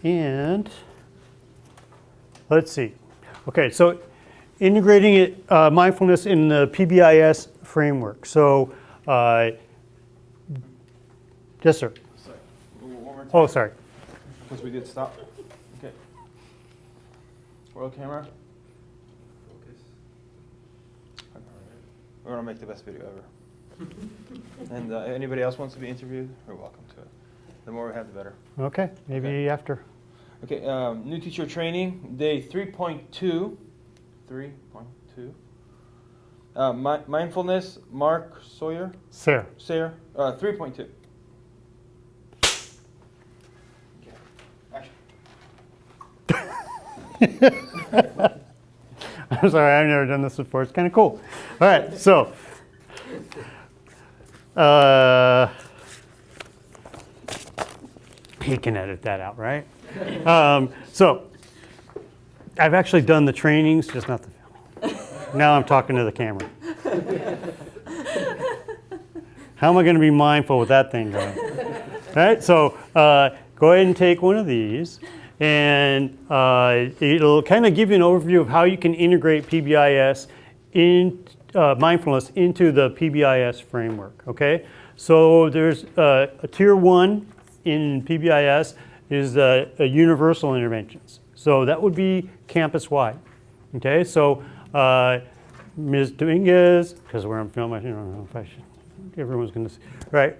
And let's see. Okay, so integrating it, mindfulness in the PBIS framework. So, yes, sir. Sorry. One more time. Oh, sorry. Because we did stop. Okay. Roll camera. Focus. We're going to make the best video ever. And anybody else wants to be interviewed, you're welcome to it. The more we have, the better. Okay, maybe after. Okay, new teacher training, day 3.2. 3.2. Mindfulness, Mark Sawyer? Sarah. 3.2. I'm sorry, I've never done this before. It's kind of cool. All right, so he can edit that out, right? So I've actually done the trainings, just not the filming. Now I'm talking to the camera. How am I going to be mindful with that thing going? All right, so go ahead and take one of these. And it'll kind of give you an overview of how you can integrate PBIS in mindfulness into the PBIS framework. Okay, so there's a tier 1 in PBIS is a universal interventions. So that would be campus-wide. Okay, so Ms. Dominguez, because we're on film, I don't know if I should. Everyone's going to see. Right,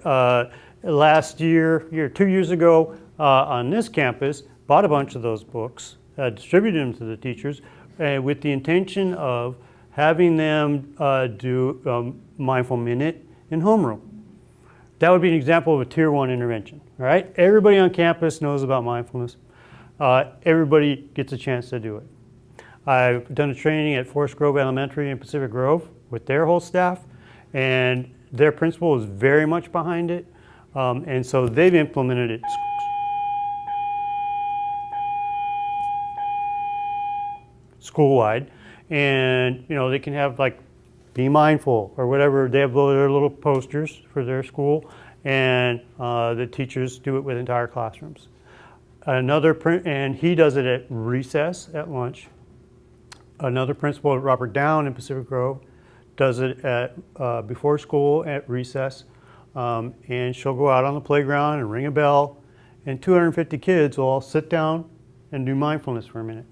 last year, 2 years ago, on this campus. Bought a bunch of those books, distributed them to the teachers, with the intention of having them do Mindful Minute in homeroom. That would be an example of a tier 1 intervention. All right, everybody on campus knows about mindfulness. Everybody gets a chance to do it. I've done a training at Forest Grove Elementary in Pacific Grove with their whole staff, and their principal is very much behind it, and so they've implemented it. School-wide, and they can have like be mindful or whatever. They have their little posters for their school, and the teachers do it with entire classrooms. And he does it at recess at lunch. Another principal at Robert Down in Pacific Grove does it at before school at recess, and she'll go out on the playground and ring a bell, and 250 kids will all sit down and do mindfulness for a minute.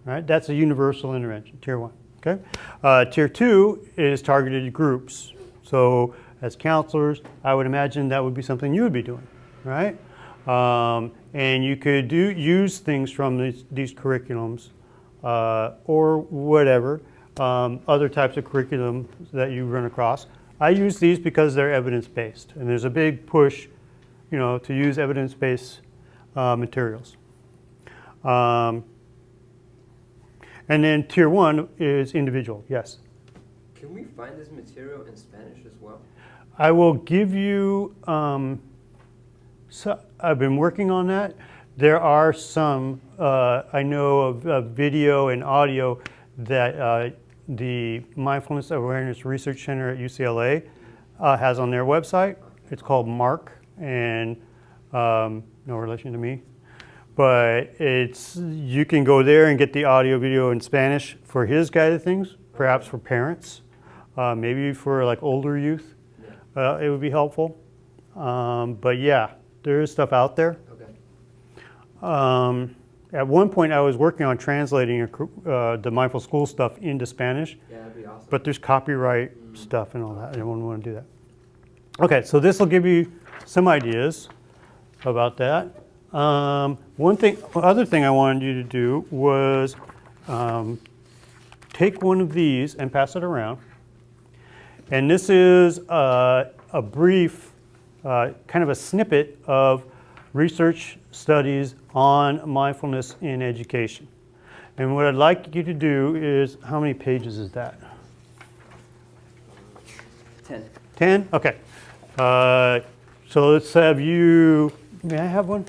All right, that's a universal intervention, tier 1. Okay, tier 2 is targeted groups. So as counselors, I would imagine that would be something you would be doing, right? And you could use things from these curriculums or whatever, other types of curriculum that you run across. I use these because they're evidence-based, and there's a big push, to use evidence-based materials. And then tier 1 is individual, yes. Can we find this material in Spanish as well? I will give you, so I've been working on that. There are some, I know of video and audio that the Mindfulness Awareness Research Center at UCLA has on their website. It's called MARC, and no relation to me. But you can go there and get the audio video in Spanish for his guided things, perhaps for parents, maybe for like older youth. It would be helpful. But yeah, there is stuff out there. Okay. At one point, I was working on translating the Mindful School stuff into Spanish. Yeah, that'd be awesome. But there's copyright stuff and all that. I didn't want to do that. Okay, so this will give you some ideas about that. Other thing I wanted you to do was take one of these and pass it around. And this is a brief, kind of a snippet of research studies on mindfulness in education. And what I'd like you to do is, how many pages is that? 10. 10? Okay. So let's have you, may I have one?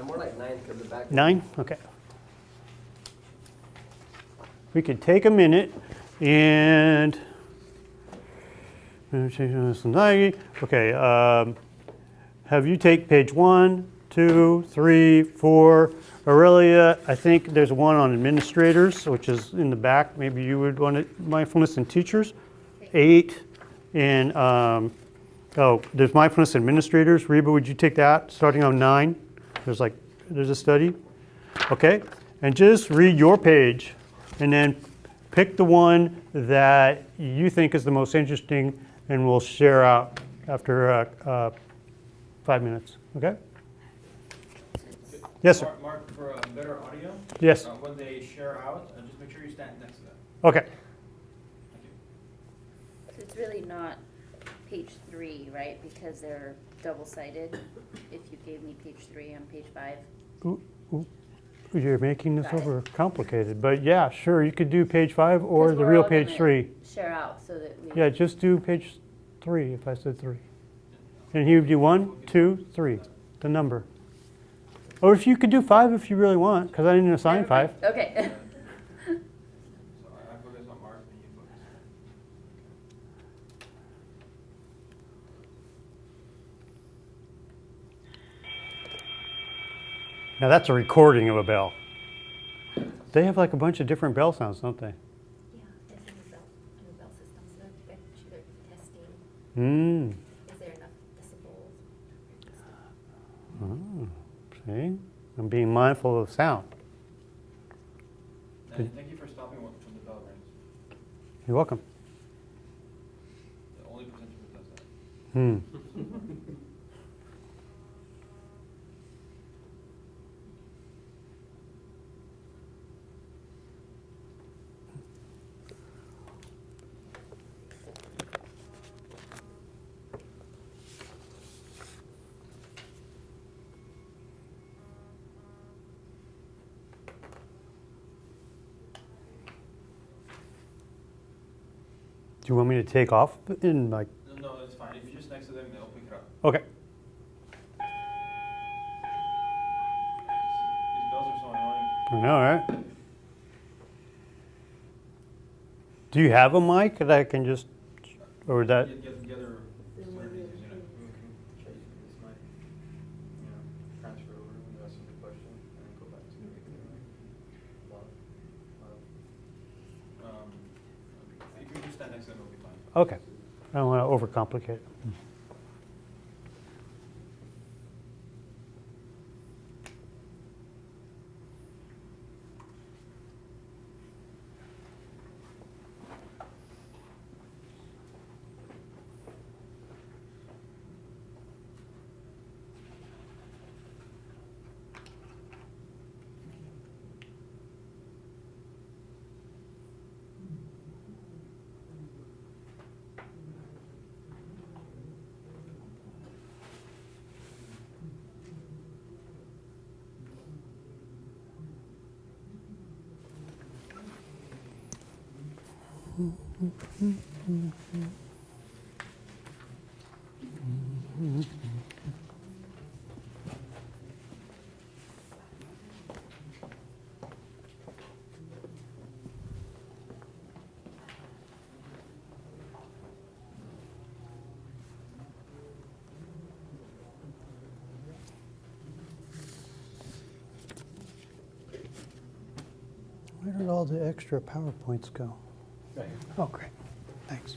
More like 9 from the back. 9? Okay. We could take a minute and okay, have you take page 1, 2, 3, 4. Aurelia, I think there's one on administrators, which is in the back. Maybe you would want it, mindfulness in teachers. 8. And, there's mindfulness administrators. Reba, would you take that, starting on 9? There's a study. Okay, and just read your page, and then pick the one that you think is the most interesting, and we'll share out after 5 minutes, okay? Yes, sir. Mark, for a better audio, Yes. when they share out, just make sure you stand next to them. Okay. Thank you. So it's really not page 3, right? Because they're double-sided. If you gave me page 3 on page 5. Ooh, you're making this Got it. over complicated, but yeah, sure, you could do page 5 or 'Cause the we're real all page gonna 3. Share out so that we. Yeah, just do page 3 if I said 3. And he would do 1, 2, 3, the number. Or if you could do 5 if you really want, because I didn't assign Never 5. mind. Okay. So I focus on Mark, and you focus. Now that's a recording of a bell. They have like a bunch of different bell sounds, don't they? Yeah, there's a new bell system, so they're actually testing, Hmm. is there enough decibels? Oh, see? I'm being mindful of sound. Thank you for stopping when the bell rings. You're welcome. The only presenter who does that. Hmm. Do you want me to take off in like, No, that's fine. If you're just next to them, they'll pick it up. okay. These bells are so annoying. I know, right? Do you have a mic that I can just, or that, Get the other one of these, you know, try using this mic. You know, transfer over when you ask them the question, and then go back to the regular mic. If you just stand next to them, it'll be fine. okay. I don't want to overcomplicate it. Where did all the extra PowerPoints go? Right here. Oh, great. Thanks.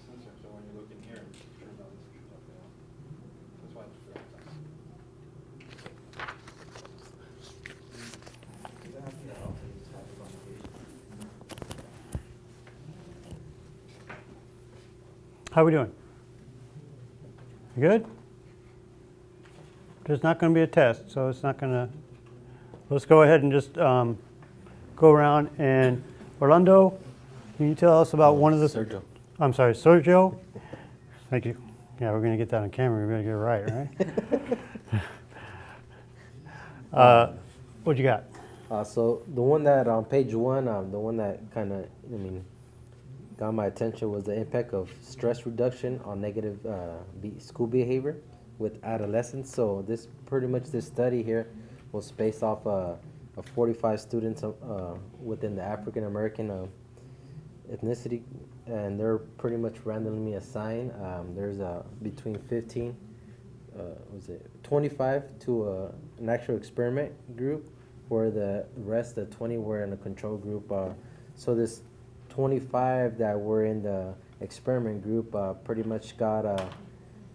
Sensor, so when you look in here, it turns on this turns off the alarm. That's why it's for How are we doing? You good? There's not going to be a test, so it's not going to. Let's go ahead and just go around. And Orlando, can you tell us about one of the. Sergio. I'm sorry, Sergio. Thank you. Yeah, we're going to get that on camera. We're going to get it right, right? What you got? So the one that on page 1, the one that kind of, got my attention was the impact of stress reduction on negative school behavior. with adolescents. So this pretty much this study here was based off of 45 students within the African American ethnicity, and they're pretty much randomly assigned. There's between 25 to an actual experiment group, where the rest, the 20, were in a control group. So this 25 that were in the experiment group pretty much got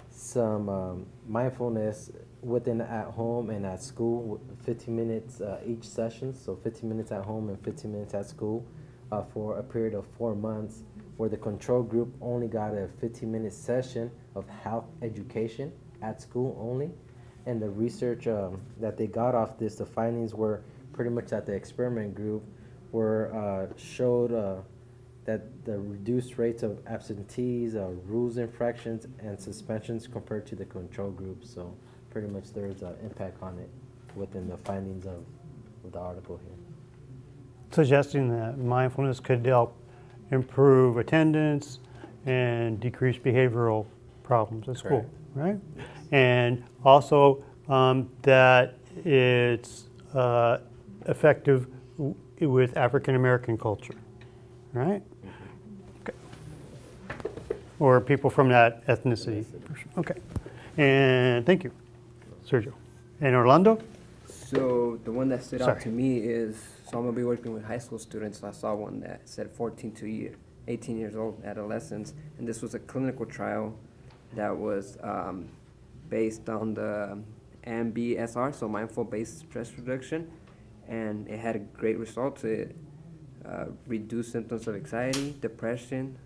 some mindfulness within at home and at school, 15 minutes each session, so 15 minutes at home and 15 minutes at school for a period of 4 months, where the control group only got a 15-minute session of health education at school only. And the research that they got off this, the findings were pretty much that the experiment group showed that the reduced rates of absentees, rules infractions, and suspensions compared to the control group. So pretty much there's an impact on it within the findings of the article here. Suggesting that mindfulness could help improve attendance and decrease behavioral problems at school, right? And also that it's effective with African American culture, right? Okay. Or people from that ethnicity. Okay. And thank you, Sergio. And Orlando? So the one that stood out Sorry. to me is, so I'm gonna be working with high school students. I saw one that said 14 to 18 years old, adolescents, and this was a clinical trial that was based on the MBSR, so mindful-based stress reduction, and it had a great result. It reduced symptoms of anxiety, depression,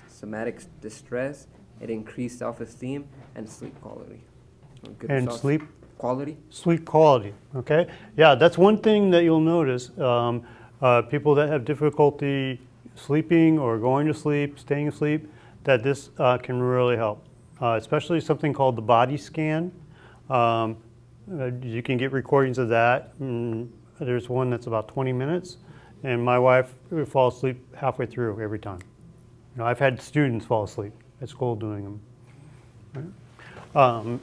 somatic distress. It increased self-esteem and sleep quality. Good And results. sleep Quality? Sleep quality, okay? Yeah, that's one thing that you'll notice. People that have difficulty sleeping or going to sleep, staying asleep, that this can really help. Especially something called the body scan. You can get recordings of that. There's one that's about 20 minutes, and my wife would fall asleep halfway through every time. You know, I've had students fall asleep at school doing them. Right?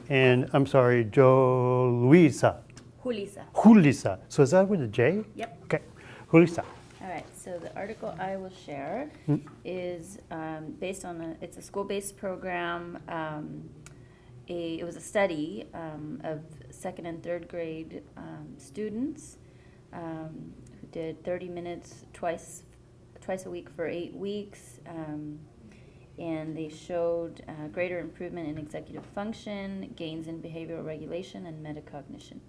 And I'm sorry, Luisa. Julissa. So is that with a J? Yep. Okay. Julissa. All right, so the article I will share is based on it's a school-based program. It was a study of second and third grade students who did 30 minutes twice a week for 8 weeks. And they showed greater improvement in executive function, gains in behavioral regulation, and metacognition.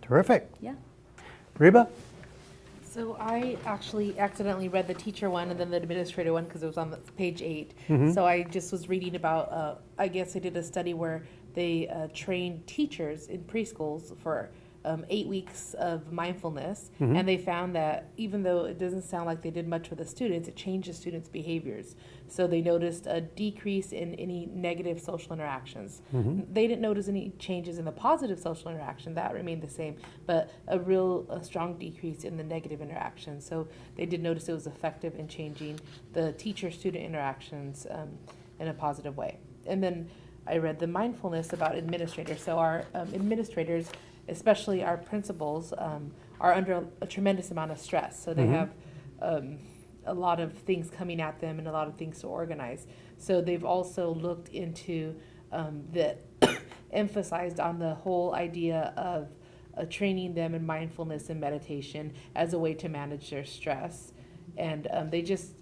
Terrific. Yeah. Reba? So I actually accidentally read the teacher one and then the administrator one because it was on page 8. So I just was reading about, I guess they did a study where they trained teachers in preschools for 8 weeks of mindfulness, and they found that even though it doesn't sound like they did much for the students, it changed the students' behaviors. So they noticed a decrease in any negative social interactions. They didn't notice any changes in the positive social interaction, that remained the same, but a strong decrease in the negative interactions. So they did notice it was effective in changing the teacher-student interactions in a positive way. And then I read the mindfulness about administrators. So our administrators, especially our principals, are under a tremendous amount of stress. So they have a lot of things coming at them and a lot of things to organize. So they've also looked into emphasized on the whole idea of training them in mindfulness and meditation as a way to manage their stress. And they just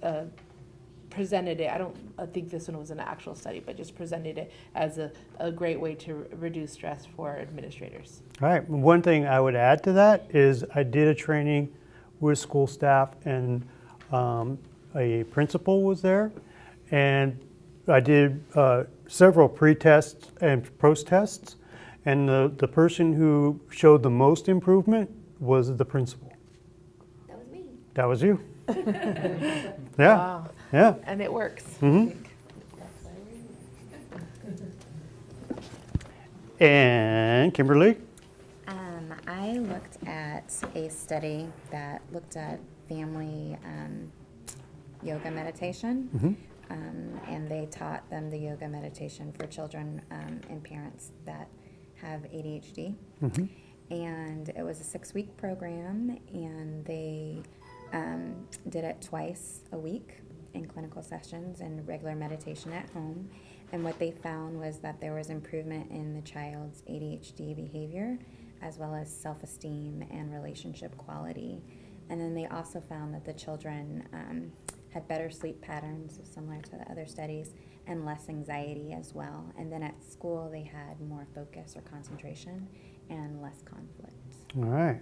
presented it. I think this one was an actual study, but just presented it as a great way to reduce stress for administrators. All right. One thing I would add to that is I did a training with school staff, and a principal was there, and I did several pre-tests and post-tests, and the person who showed the most improvement was the principal. That was me. That was you. Yeah. Wow. Yeah. And it works. And Kimberly? I looked at a study that looked at family yoga meditation. and they taught them the yoga meditation for children and parents that have ADHD. And it was a 6-week program, and they did it twice a week in clinical sessions and regular meditation at home. And what they found was that there was improvement in the child's ADHD behavior, as well as self-esteem and relationship quality. And then they also found that the children had better sleep patterns, similar to the other studies, and less anxiety as well. And then at school, they had more focus or concentration and less conflict. All right.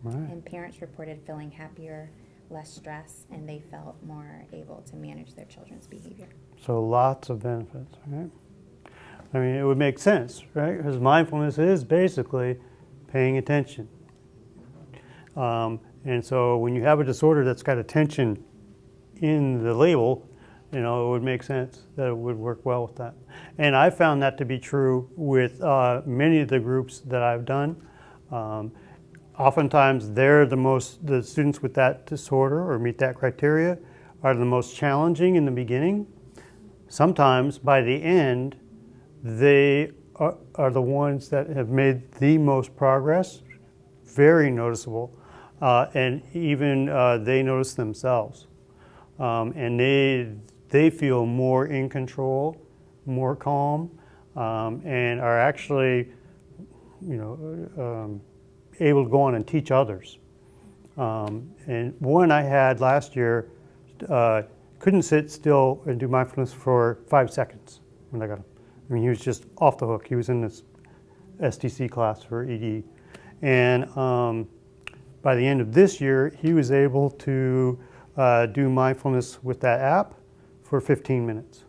All right. And parents reported feeling happier, less stress, and they felt more able to manage their children's behavior. So lots of benefits, right? I mean, it would make sense, right? Because mindfulness is basically paying attention. And so when you have a disorder that's got attention in the label, you know, it would make sense that it would work well with that. And I found that to be true with many of the groups that I've done. Oftentimes the students with that disorder or meet that criteria are the most challenging in the beginning. Sometimes by the end, they are the ones that have made the most progress, very noticeable, and even they notice themselves. And they feel more in control, more calm, and are actually, you know, able to go on and teach others. And one I had last year couldn't sit still and do mindfulness for 5 seconds when I got him. I mean, he was just off the hook. He was in this STC class for ED. And by the end of this year, he was able to do mindfulness with that app for 15 minutes.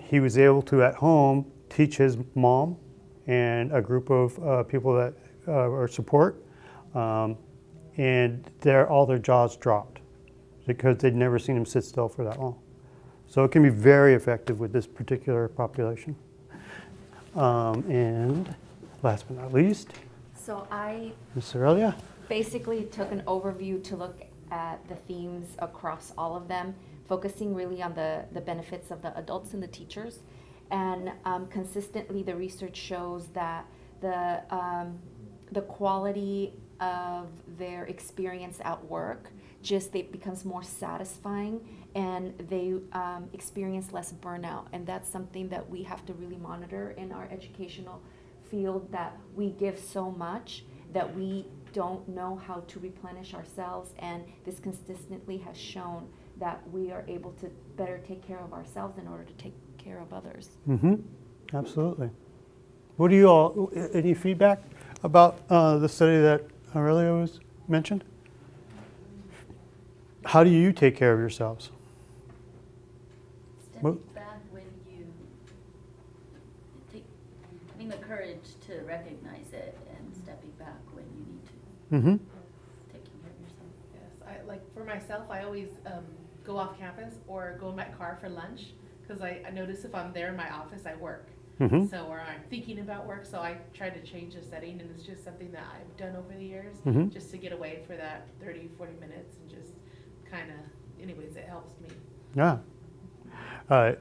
He was able to, at home, teach his mom and a group of people that are support, and all their jaws dropped because they'd never seen him sit still for that long. So it can be very effective with this particular population. And last but not least, So I Ms. Aurelia. basically took an overview to look at the themes across all of them, focusing really on the benefits of the adults and the teachers. And consistently, the research shows that the quality of their experience at work it becomes more satisfying, and they experience less burnout. And that's something that we have to really monitor in our educational field, that we give so much that we don't know how to replenish ourselves. And this consistently has shown that we are able to better take care of ourselves in order to take care of others. Mm-hmm. Absolutely. What do you all, any feedback about the study that Aurelia was mentioned? How do you take care of yourselves? Stepping back when you having the courage to recognize it and stepping back when you need to. Mm-hmm. Taking care of yourself. Yes, like for myself, I always go off campus or go in my car for lunch, because I notice if I'm there in my office, I work. Mm-hmm. So, or I'm thinking about work, so I try to change the setting, and it's just something that I've done over the years, Mm-hmm. just to get away for that 30, 40 minutes and just kind of, anyways, it helps me. Yeah. I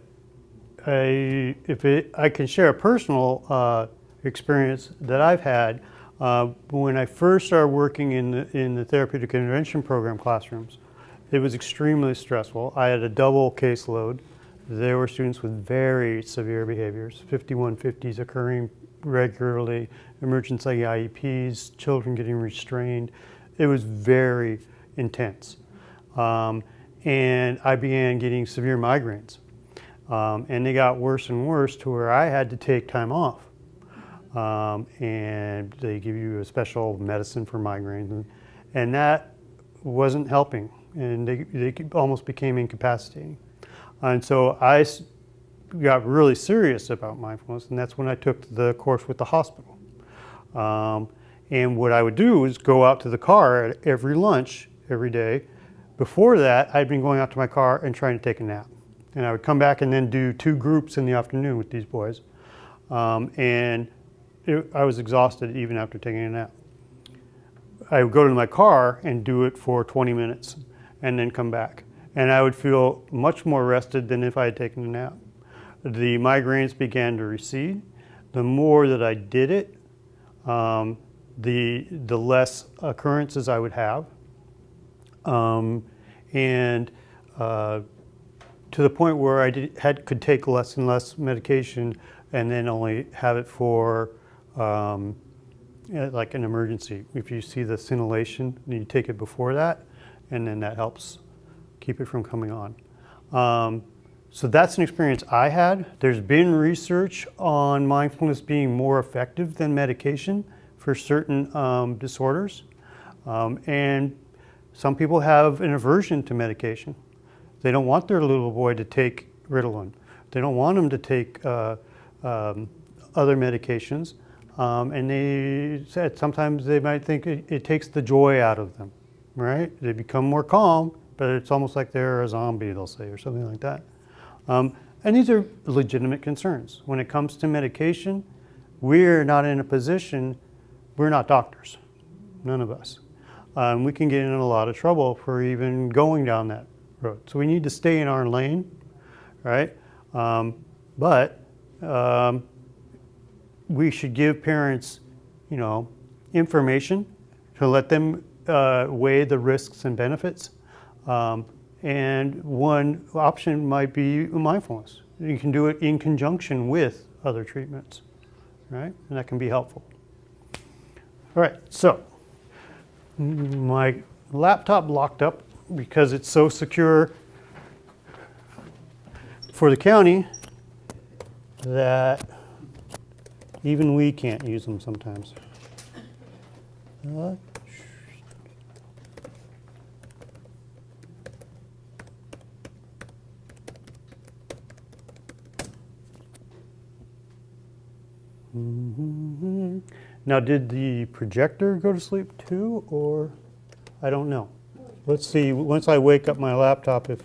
can share a personal experience that I've had when I first started working in the therapeutic intervention program classrooms. It was extremely stressful. I had a double caseload. There were students with very severe behaviors, 5150s occurring regularly, emergency IEPs, children getting restrained. It was very intense. And I began getting severe migraines. And they got worse and worse to where I had to take time off. And they give you a special medicine for migraines. And that wasn't helping. And they almost became incapacitating. And so I got really serious about mindfulness, and that's when I took the course with the hospital. And what I would do is go out to the car at every lunch every day. Before that, I'd been going out to my car and trying to take a nap. And I would come back and then do 2 groups in the afternoon with these boys. I was exhausted even after taking a nap. I would go to my car and do it for 20 minutes and then come back. and I would feel much more rested than if I had taken a nap. The migraines began to recede. The more that I did it, the less occurrences I would have. To the point where I could take less and less medication and then only have it for like an emergency. If you see the scintillation, you take it before that, and then that helps keep it from coming on. So that's an experience I had. There's been research on mindfulness being more effective than medication for certain disorders. And some people have an aversion to medication. They don't want their little boy to take Ritalin. They don't want him to take other medications. And they said sometimes they might think it takes the joy out of them, right? They become more calm, but it's almost like they're a zombie, they'll say, or something like that. And these are legitimate concerns. When it comes to medication, we're not in a position, we're not doctors, none of us. We can get in a lot of trouble for even going down that road. So we need to stay in our lane, right? But we should give parents, information to let them weigh the risks and benefits. And one option might be mindfulness. You can do it in conjunction with other treatments, right? And that can be helpful. All right, so my laptop locked up because it's so secure for the county that even we can't use them sometimes. Now, did the projector go to sleep too, or I don't know. Let's see, once I wake up my laptop, if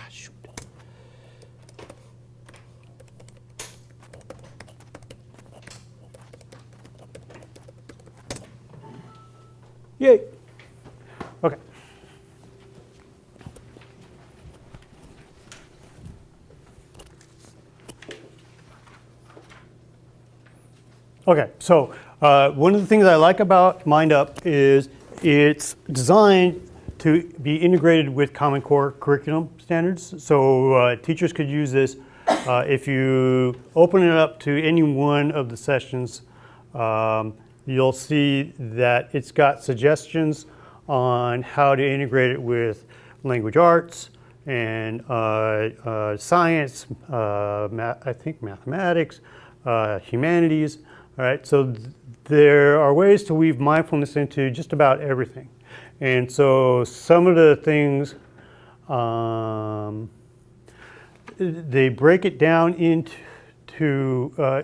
shoot. Yay. Okay. Okay, so one of the things I like about MindUp is it's designed to be integrated with Common Core curriculum standards. So teachers could use this. If you open it up to any one of the sessions, you'll see that it's got suggestions on how to integrate it with language arts and science, I think mathematics, humanities. All right, so there are ways to weave mindfulness into just about everything. And so some of the things, they break it down into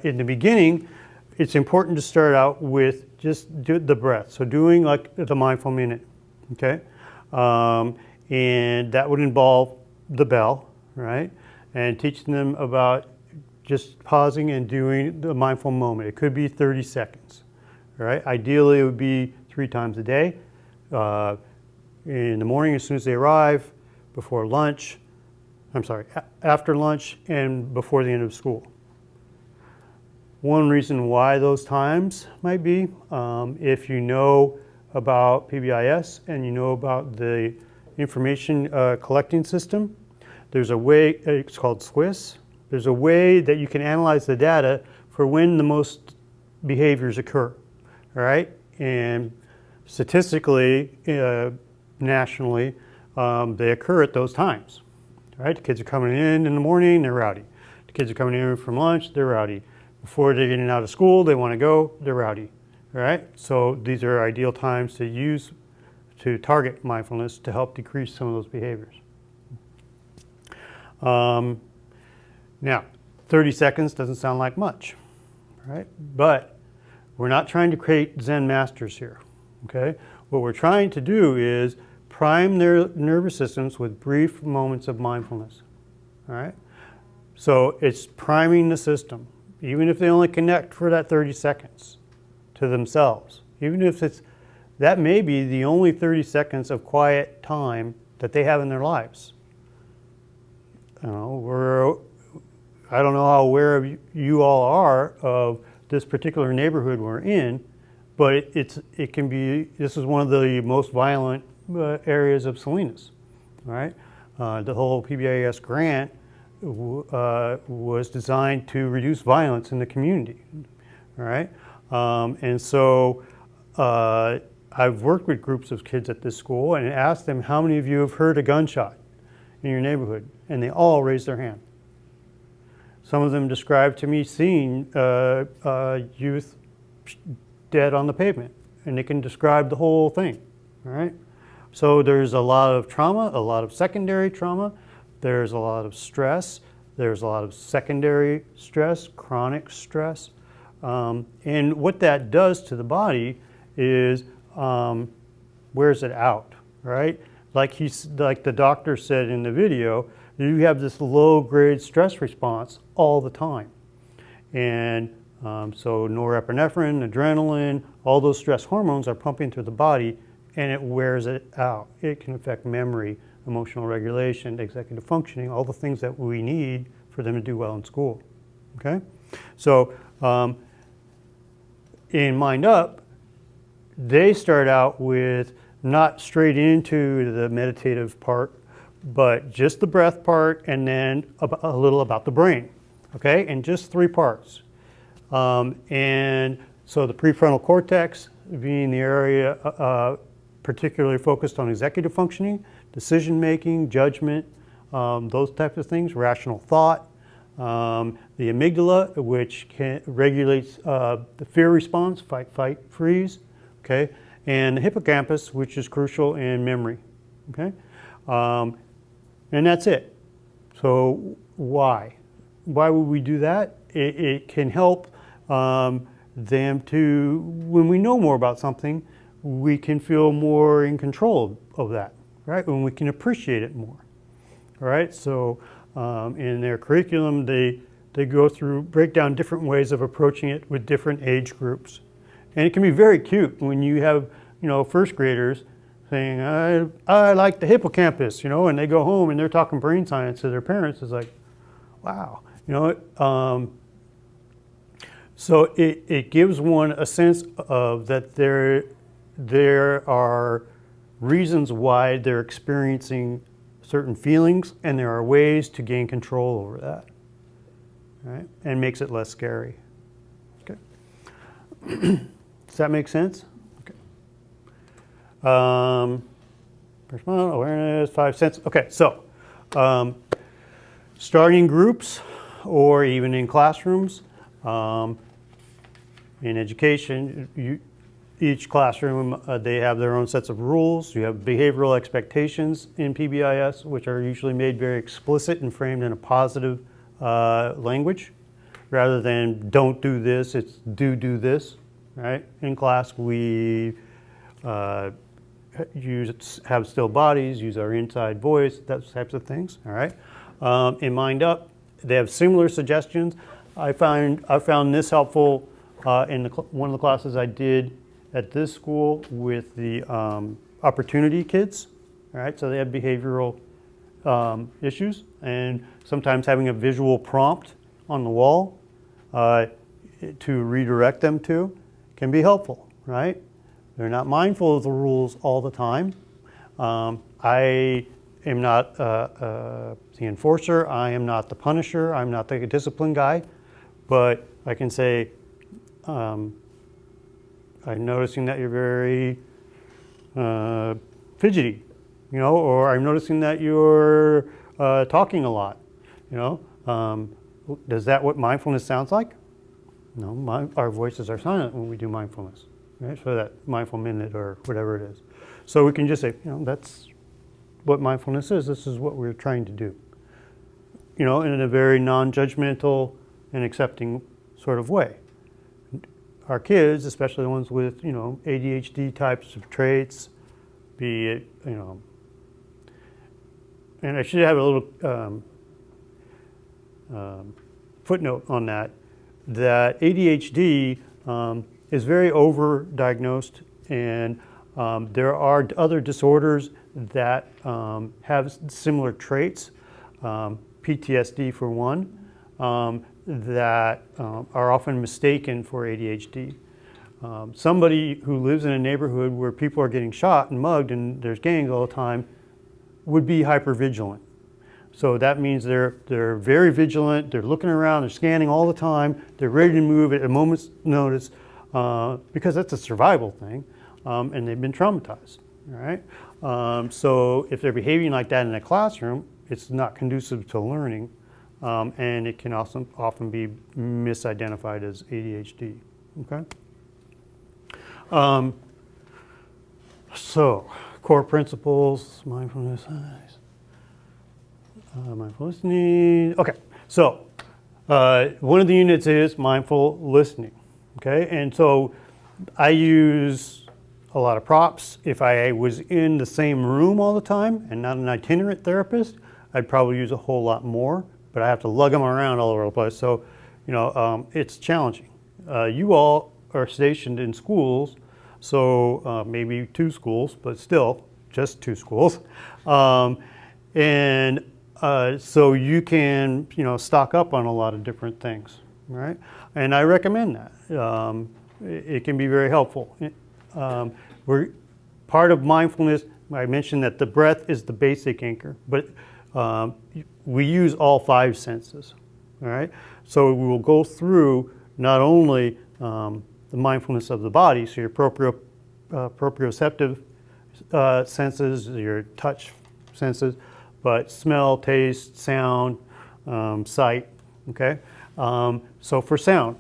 in the beginning, it's important to start out with just do the breath. So doing like the mindful minute, okay? And that would involve the bell, right? And teaching them about just pausing and doing the mindful moment. It could be 30 seconds, right? Ideally, it would be 3 times a day. In the morning, as soon as they arrive, before lunch, after lunch, and before the end of school. One reason why those times might be, if you know about PBIS and you know about the information collecting system, there's a way, it's called SWIS. There's a way that you can analyze the data for when the most behaviors occur, all right? And statistically, nationally, they occur at those times, all right? The kids are coming in the morning, they're rowdy. The kids are coming in from lunch, they're rowdy. Before they're getting out of school, they want to go, they're rowdy, all right? So these are ideal times to use to target mindfulness to help decrease some of those behaviors. Now, 30 seconds doesn't sound like much, right? But we're not trying to create Zen masters here, okay? What we're trying to do is prime their nervous systems with brief moments of mindfulness, all right? So it's priming the system, even if they only connect for that 30 seconds to themselves, even if that may be the only 30 seconds of quiet time that they have in their lives. I don't know how aware of you all are of this particular neighborhood we're in, but it can be, this is one of the most violent areas of Salinas, all right? The whole PBIS grant was designed to reduce violence in the community, all right? And so I've worked with groups of kids at this school and asked them, how many of you have heard a gunshot in your neighborhood? And they all raised their hand. Some of them described to me seeing youth dead on the pavement, and they can describe the whole thing, all right? So there's a lot of trauma, a lot of secondary trauma, there's a lot of stress, there's a lot of secondary stress, chronic stress, and what that does to the body is wears it out, right? Like the doctor said in the video, you have this low-grade stress response all the time. And so norepinephrine, adrenaline, all those stress hormones are pumping through the body, and it wears it out. It can affect memory, emotional regulation, executive functioning, all the things that we need for them to do well in school, okay? So in Mind Up, they start out with not straight into the meditative part, but just the breath part, and then a little about the brain, okay? And just 3 parts. And so the prefrontal cortex being the area particularly focused on executive functioning, decision-making, judgment, those types of things, rational thought. The amygdala, which regulates the fear response, fight, freeze, okay? And the hippocampus, which is crucial in memory, okay? And that's it. So why? Why would we do that? It can help them to, when we know more about something, we can feel more in control of that, right? When we can appreciate it more, all right? So in their curriculum, they break down different ways of approaching it with different age groups. And it can be very cute when you have, first graders saying, I like the hippocampus, and they go home and they're talking brain science to their parents. It's like, wow, so it gives one a sense of that there are reasons why they're experiencing certain feelings, and there are ways to gain control over that, right? And makes it less scary. Okay. Does that make sense? Okay. Personal awareness, 5 cents. Okay, so starting groups or even in classrooms, in education, each classroom, they have their own sets of rules. You have behavioral expectations in PBIS, which are usually made very explicit and framed in a positive language. Rather than don't do this, it's do this, right? In class, we have still bodies, use our inside voice, those types of things, all right? In Mind Up, they have similar suggestions. I found this helpful in one of the classes I did at this school with the opportunity kids, all right? So they have behavioral issues, and sometimes having a visual prompt on the wall to redirect them to can be helpful, right? They're not mindful of the rules all the time. I am not the enforcer, I am not the punisher, I'm not the discipline guy, but I can say, I'm noticing that you're very fidgety, or I'm noticing that you're talking a lot, Does that what mindfulness sounds like? No, our voices are silent when we do mindfulness, right? For that mindful minute or whatever it is. So we can just say, that's what mindfulness is. This is what we're trying to do, in a very non-judgmental and accepting sort of way. Our kids, especially the ones with, ADHD types of traits, be it, and I should have a little footnote on that ADHD is very overdiagnosed, and there are other disorders that have similar traits, PTSD for one, that are often mistaken for ADHD. Somebody who lives in a neighborhood where people are getting shot and mugged and there's gangs all the time would be hypervigilant. So that means they're very vigilant, they're looking around, they're scanning all the time, they're ready to move at a moment's notice because that's a survival thing, and they've been traumatized, all right? So if they're behaving like that in a classroom, it's not conducive to learning, and it can also often be misidentified as ADHD, okay? So, core principles, mindfulness, mindful listening. Okay, so one of the units is mindful listening, okay? And so I use a lot of props. If I was in the same room all the time and not an itinerant therapist, I'd probably use a whole lot more, but I have to lug them around all over the place. So, you know, it's challenging. You all are stationed in schools, so maybe 2 schools, but still just 2 schools. So you can, you know, stock up on a lot of different things, right? And I recommend that. It can be very helpful. We're part of mindfulness. I mentioned that the breath is the basic anchor, but we use all 5 senses, all right? So we will go through not only the mindfulness of the body, so your proprioceptive senses, your touch senses, but smell, taste, sound, sight, okay? So for sound,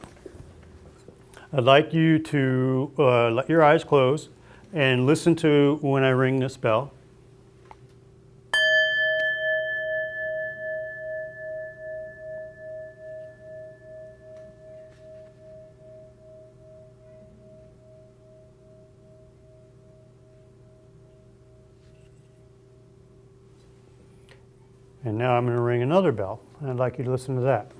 I'd like you to let your eyes close and listen to when I ring this bell. And now I'm going to ring another bell, and I'd like you to listen to that.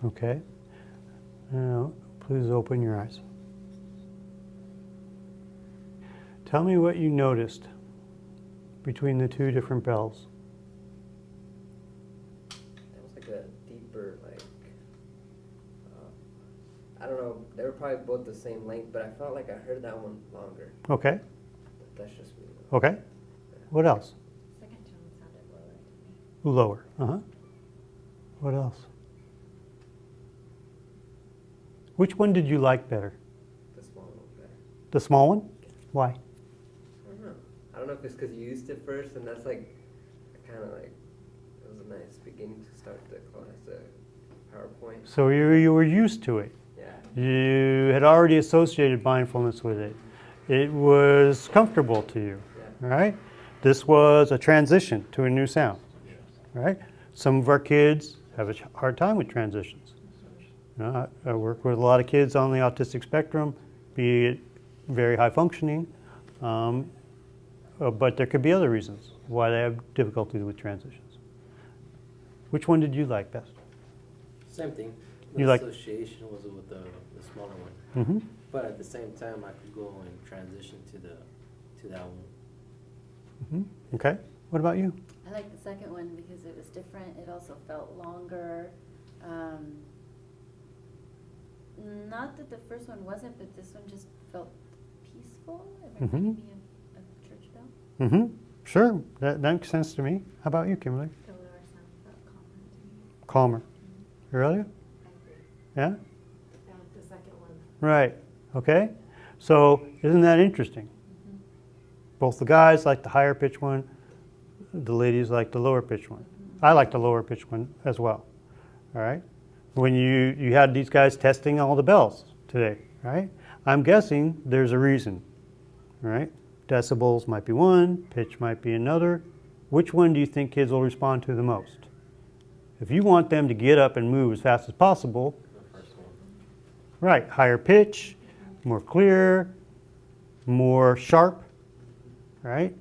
Okay. Now, please open your eyes. Tell me what you noticed between the 2 different bells. It was like a deeper, I don't know, they were probably both the same length, but I felt like I heard that one longer. Okay. That's just me. Okay. What else? Second tone sounded lower to me. Lower. Uh-huh. What else? Which one did you like better? The small one better. The small one? Why? I don't know. I don't know if it's because you used it first, and that's like, kind of like, it was a nice beginning to start the class, the PowerPoint. So you were used to it. Yeah. You had already associated mindfulness with it. It was comfortable to you, Yeah. right? This was a transition to a new sound, right? Some of our kids have a hard time with transitions. You know, I work with a lot of kids on the autistic spectrum, be it very high functioning, but there could be other reasons why they have difficulty with transitions. Which one did you like best? Same thing. You The like- association was with the smaller one. Mm-hmm. But at the same time, I could go and transition to that one. Mm-hmm. Okay. What about you? I like the second one because it was different. It also felt longer. Not that the first one wasn't, but this one just felt peaceful. It reminded me of a church bell. Mm-hmm. Sure. That makes sense to me. How about you, Kimberly? The lower sound felt calmer to me. Calmer. Really? I agree. Yeah? The second one. Right. Okay. So isn't that interesting? Both the guys like the higher pitch one, the ladies like the lower pitch one. I like the lower pitch one as well. All right. When you had these guys testing all the bells today, right? I'm guessing there's a reason, right? Decibels might be one, pitch might be another. Which one do you think kids will respond to the most? If you want them to get up and move as fast as possible, The first one. right, higher pitch, more clear, more sharp, right?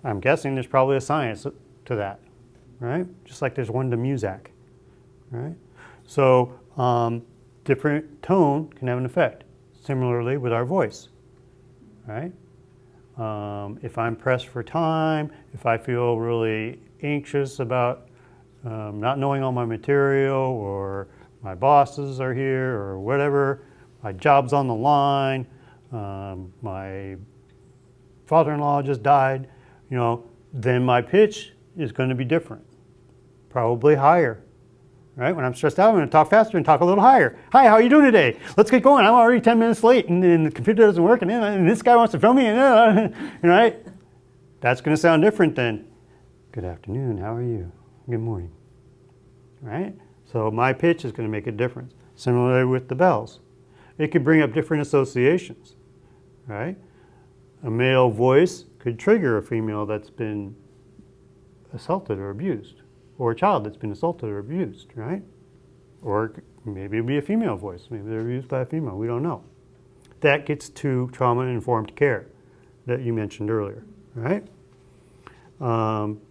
I'm guessing there's probably a science to that, right? Just like there's one to Muzak, right? So different tone can have an effect. Similarly with our voice, right? If I'm pressed for time, if I feel really anxious about not knowing all my material, or my bosses are here, or whatever, my job's on the line, my father-in-law just died, you know, then my pitch is going to be different, probably higher. Right? When I'm stressed out, I'm going to talk faster and talk a little higher. Hi, how are you doing today? Let's get going. I'm already 10 minutes late, and the computer doesn't work, and this guy wants to film me, and right? That's going to sound different than, good afternoon, how are you? Good morning. Right? So my pitch is going to make a difference. Similarly with the bells. It could bring up different associations. Right? A male voice could trigger a female that's been assaulted or abused, or a child that's been assaulted or abused, right? Or maybe it'll be a female voice. Maybe they're abused by a female. We don't know. That gets to trauma-informed care that you mentioned earlier, right?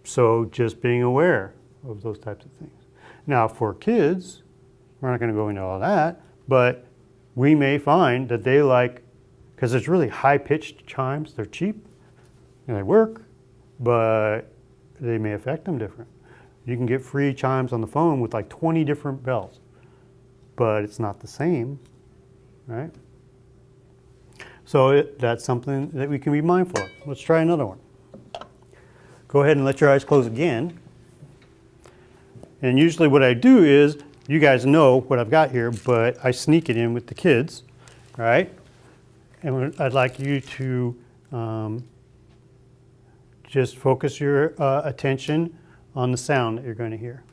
So just being aware of those types of things. Now for kids, we're not going to go into all that, but we may find that they like, because there's really high-pitched chimes. They're cheap and they work, but they may affect them different. You can get free chimes on the phone with like 20 different bells, but it's not the same, right? So that's something that we can be mindful of. Let's try another one. Go ahead and let your eyes close again. And usually what I do is, you guys know what I've got here, but I sneak it in with the kids, right? And I'd like you to just focus your attention on the sound that you're going to hear.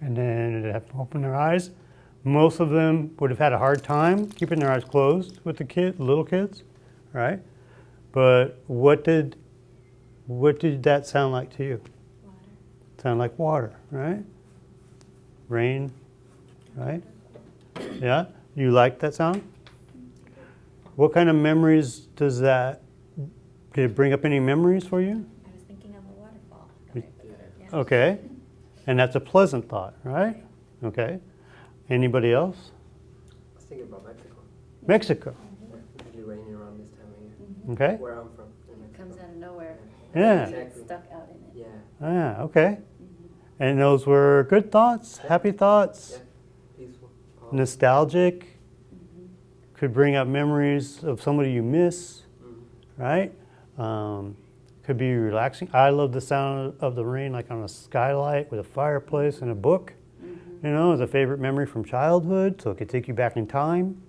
And then they'd have to open their eyes. Most of them would have had a hard time keeping their eyes closed with the little kids, right? But what did that sound like to you? Water. Sound like water, right? Rain, right? Yeah? You like that sound? What kind of memories does that, did it bring up any memories for you? I was thinking of a waterfall. Yeah. Okay. And that's a pleasant thought, right? Okay. Anybody else? I was thinking about Mexico. Mexico. It's usually raining around this time of year. Okay. Where I'm from. It comes out of nowhere. Yeah. You get stuck out in it. Yeah. Ah, okay. And those were good thoughts, happy thoughts, Yeah. Peaceful. nostalgic, could bring up memories of somebody you miss, right? Could be relaxing. I love the sound of the rain, like on a skylight with a fireplace and a book. You know, it's a favorite memory from childhood, so it could take you back in time.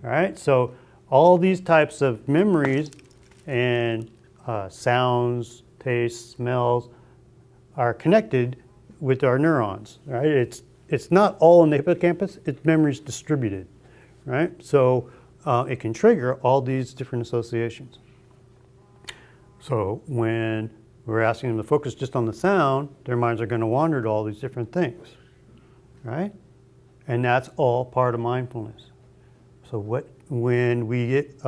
All right, so all these types of memories and sounds, tastes, smells are connected with our neurons. Right? It's not all in the hippocampus; it's memories distributed. Right? So it can trigger all these different associations. So when we're asking them to focus just on the sound, their minds are going to wander to all these different things, right? And that's all part of mindfulness. So when we get,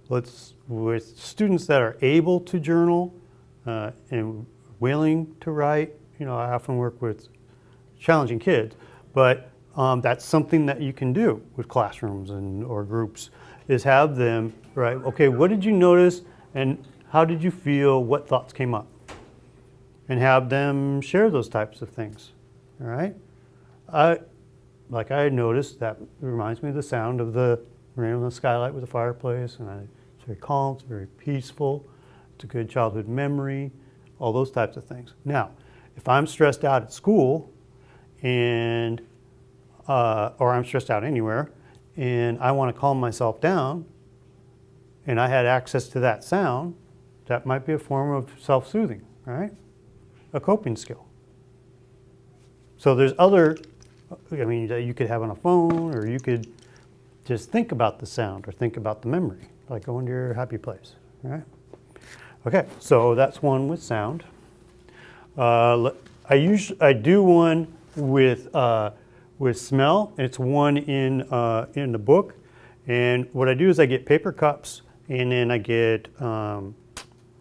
with students that are able to journal and willing to write, you know, I often work with challenging kids, but that's something that you can do with classrooms or groups, is have them, right, okay, what did you notice and how did you feel? What thoughts came up? And have them share those types of things, all right? like I had noticed, that reminds me of the sound of the rain on the skylight with the fireplace, and it's very calm, it's very peaceful, it's a good childhood memory, all those types of things. Now, if I'm stressed out at school, and or I'm stressed out anywhere, and I want to calm myself down, and I had access to that sound, that might be a form of self-soothing, right? A coping skill. So there's other, I mean, that you could have on a phone, or you could just think about the sound or think about the memory, like going to your happy place, right? Okay, so that's one with sound. I do one with smell. It's one in the book, and what I do is I get paper cups, and then I get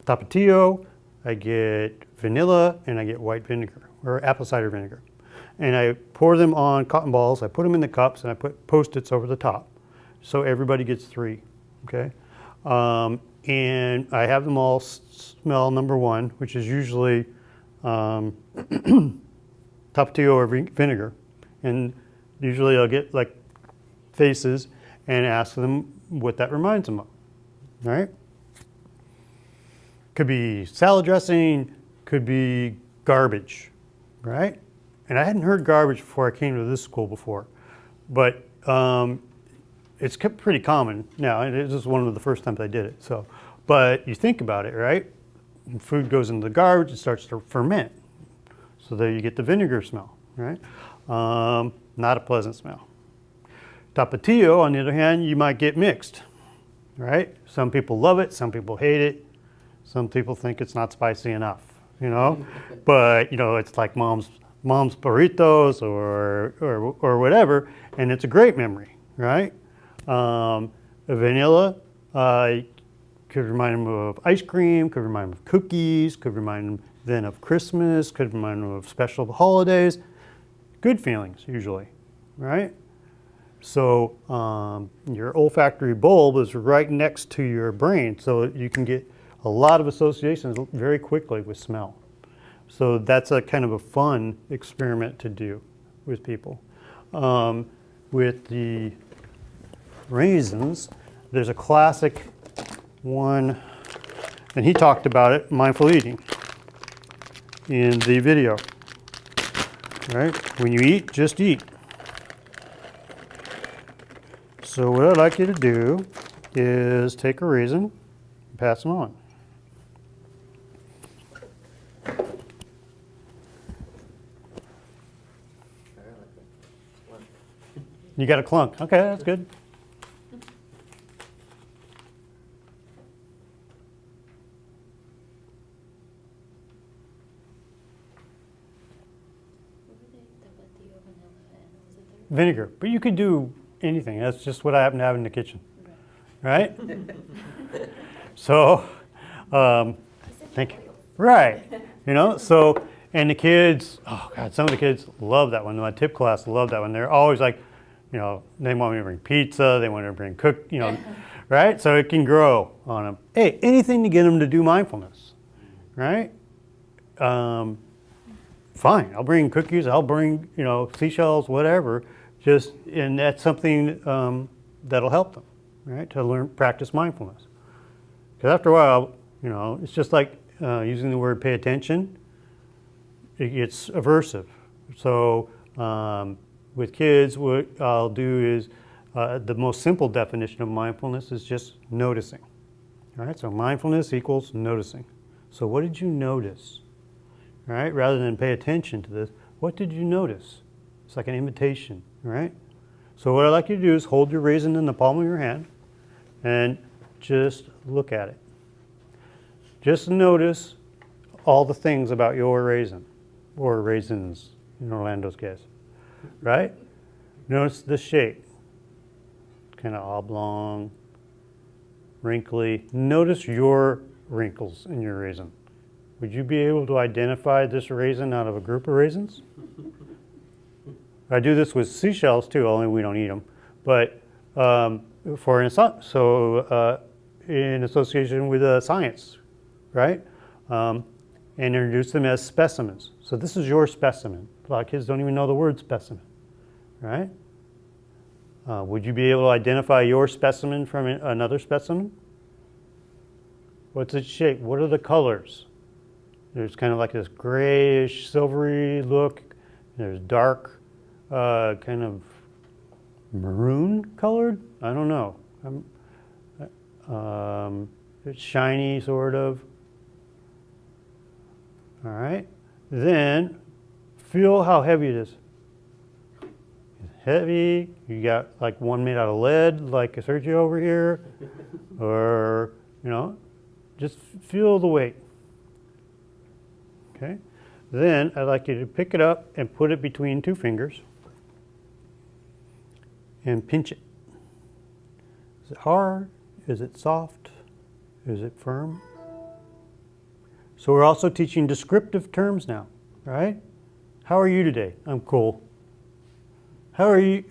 Tapatio, I get vanilla, and I get white vinegar or apple cider vinegar. And I pour them on cotton balls, I put them in the cups, and I put Post-its over the top. So everybody gets 3, okay? And I have them all smell number 1, which is usually Tapatio or vinegar. And usually I'll get like faces and ask them what that reminds them of, right? Could be salad dressing, could be garbage, right? And I hadn't heard garbage before I came to this school before, but it's pretty common now. And this is one of the first times I did it. So, but you think about it, right? When food goes into the garbage, it starts to ferment. So there you get the vinegar smell, right? Not a pleasant smell. Tapatio, on the other hand, you might get mixed, right? Some people love it, some people hate it, some people think it's not spicy enough, you know? But, you know, it's like mom's burritos or whatever, and it's a great memory, right? Vanilla could remind them of ice cream, could remind them of cookies, could remind them then of Christmas, could remind them of special holidays. Good feelings, usually, right? So your olfactory bulb is right next to your brain, so you can get a lot of associations very quickly with smell. So that's a kind of a fun experiment to do with people. With the raisins, there's a classic one, and he talked about it, mindful eating, in the video. Right? When you eat, just eat. So what I'd like you to do is take a raisin and pass them on. You got a clunk. Okay, that's good. Vinegar, but you could do anything. That's just what I happen to have in the kitchen, right? So, thank you. Right, you know. So, and the kids, oh God, some of the kids love that one. My tip class love that one. They're always like, you know, they want me to bring pizza. They want to bring you know, right? So it can grow on them. Hey, anything to get them to do mindfulness, right? Fine, I'll bring cookies. I'll bring, you know, seashells, whatever. Just, and that's something that'll help them, right? To practice mindfulness. Because after a while, you know, it's just like using the word pay attention. It's aversive. So with kids, what I'll do is the most simple definition of mindfulness is just noticing. All right, so mindfulness equals noticing. So what did you notice? All right, rather than pay attention to this, what did you notice? It's like an invitation, right? So what I'd like you to do is hold your raisin in the palm of your hand and just look at it. Just notice all the things about your raisin, or raisins in Orlando's case, right? Notice the shape, kind of oblong, wrinkly. Notice your wrinkles in your raisin. Would you be able to identify this raisin out of a group of raisins? I do this with seashells too, only we don't eat them. But in association with science, right? And introduce them as specimens. So this is your specimen. A lot of kids don't even know the word specimen, right? Would you be able to identify your specimen from another specimen? What's its shape? What are the colors? There's kind of like this grayish, silvery look. There's dark, kind of maroon colored. I don't know. It's shiny, sort of. All right. Then feel how heavy it is. It's heavy. You got like one made out of lead, like Sergio over here, or just feel the weight. Okay. Then I'd like you to pick it up and put it between two fingers and pinch it. Is it hard? Is it soft? Is it firm? So we're also teaching descriptive terms now, right? How are you today? I'm cool. How are you?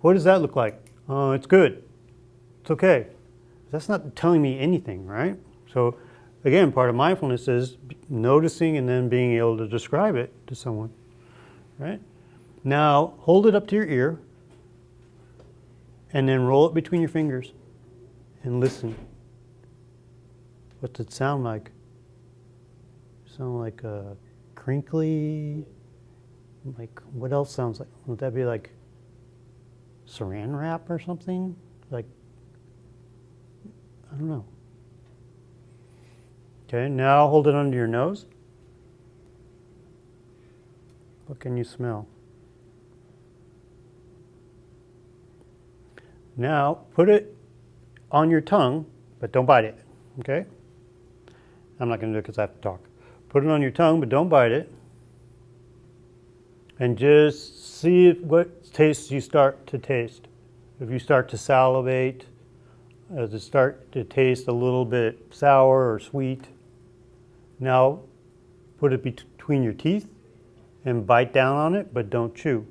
What does that look like? Oh, it's good. It's okay. That's not telling me anything, right? So again, part of mindfulness is noticing and then being able to describe it to someone, right? Now, hold it up to your ear and then roll it between your fingers and listen. What's it sound like? Sound like crinkly? Like, what else sounds like? Would that be like saran wrap or something? Like, I don't know. Okay, now hold it under your nose. What can you smell? Now put it on your tongue, but don't bite it, okay? I'm not going to do it because I have to talk. Put it on your tongue, but don't bite it. And just see what tastes you start to taste. If you start to salivate, does it start to taste a little bit sour or sweet? Now put it between your teeth and bite down on it, but don't chew.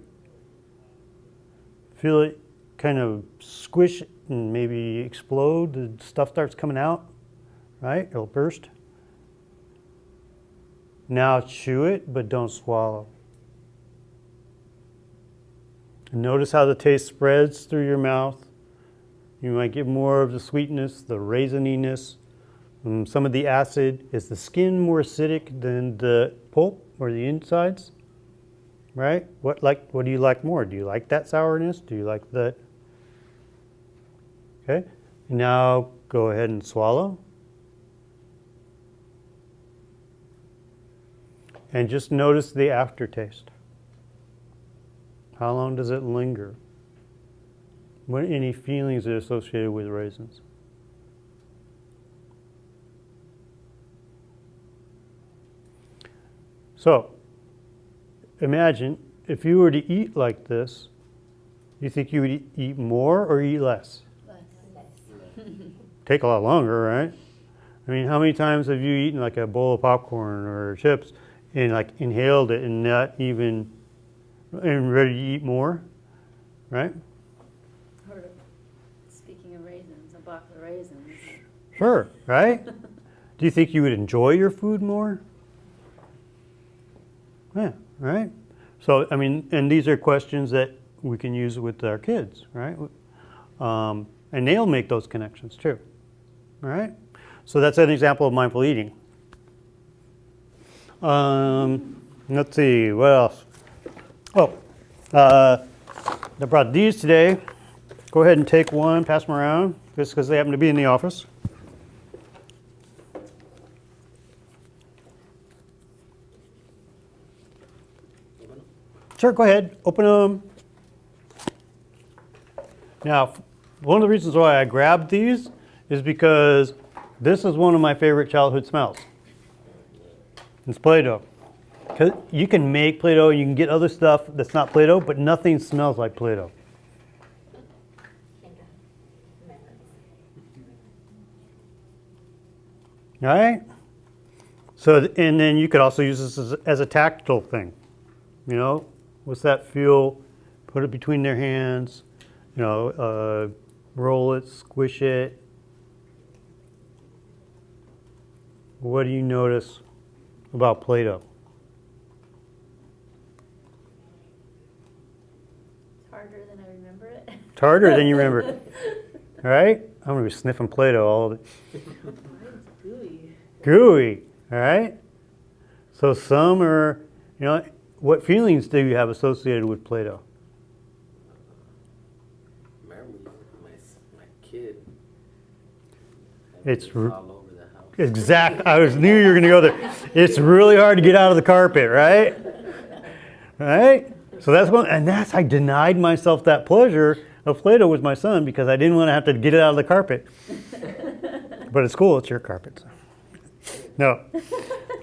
Feel it kind of squish and maybe explode. The stuff starts coming out, right? It'll burst. Now chew it, but don't swallow. And notice how the taste spreads through your mouth. You might get more of the sweetness, the raisininess, some of the acid. Is the skin more acidic than the pulp or the insides? Right? What do you like more? Do you like that sourness? Do you like that? Okay. Now go ahead and swallow. And just notice the aftertaste. How long does it linger? What any feelings are associated with raisins? So, imagine if you were to eat like this, you think you would eat more or eat less? Less. Take a lot longer, right? I mean, how many times have you eaten like a bowl of popcorn or chips and like inhaled it and not even and ready to eat more, right? Or, speaking of raisins, a box of raisins. Sure, right? Do you think you would enjoy your food more? Yeah, right? So, I mean, and these are questions that we can use with our kids, right? And they'll make those connections too, all right? So that's an example of mindful eating. Let's see, what else? Oh, I brought these today. Go ahead and take one, pass them around, just because they happen to be in the office. Sure, go ahead, open them. Now, one of the reasons why I grabbed these is because this is one of my favorite childhood smells. It's Play-Doh. Because you can make Play-Doh, you can get other stuff that's not Play-Doh, but nothing smells like Play-Doh. All right? So, and then you could also use this as a tactile thing. You know, what's that feel? Put it between their hands, you know, roll it, squish it. What do you notice about Play-Doh? harder than I remember it. It's harder than you remember. All right? I'm going to be sniffing Play-Doh all the Mine's gooey. gooey. All right? So some are, what feelings do you have associated with Play-Doh? Remember my kid. It's all over the house. exact. Knew you were going to go there. It's really hard to get out of the carpet, right? Right? So that's one, and I denied myself that pleasure of Play-Doh with my son because I didn't want to have to get it out of the carpet. But at school, it's your carpet. So. No.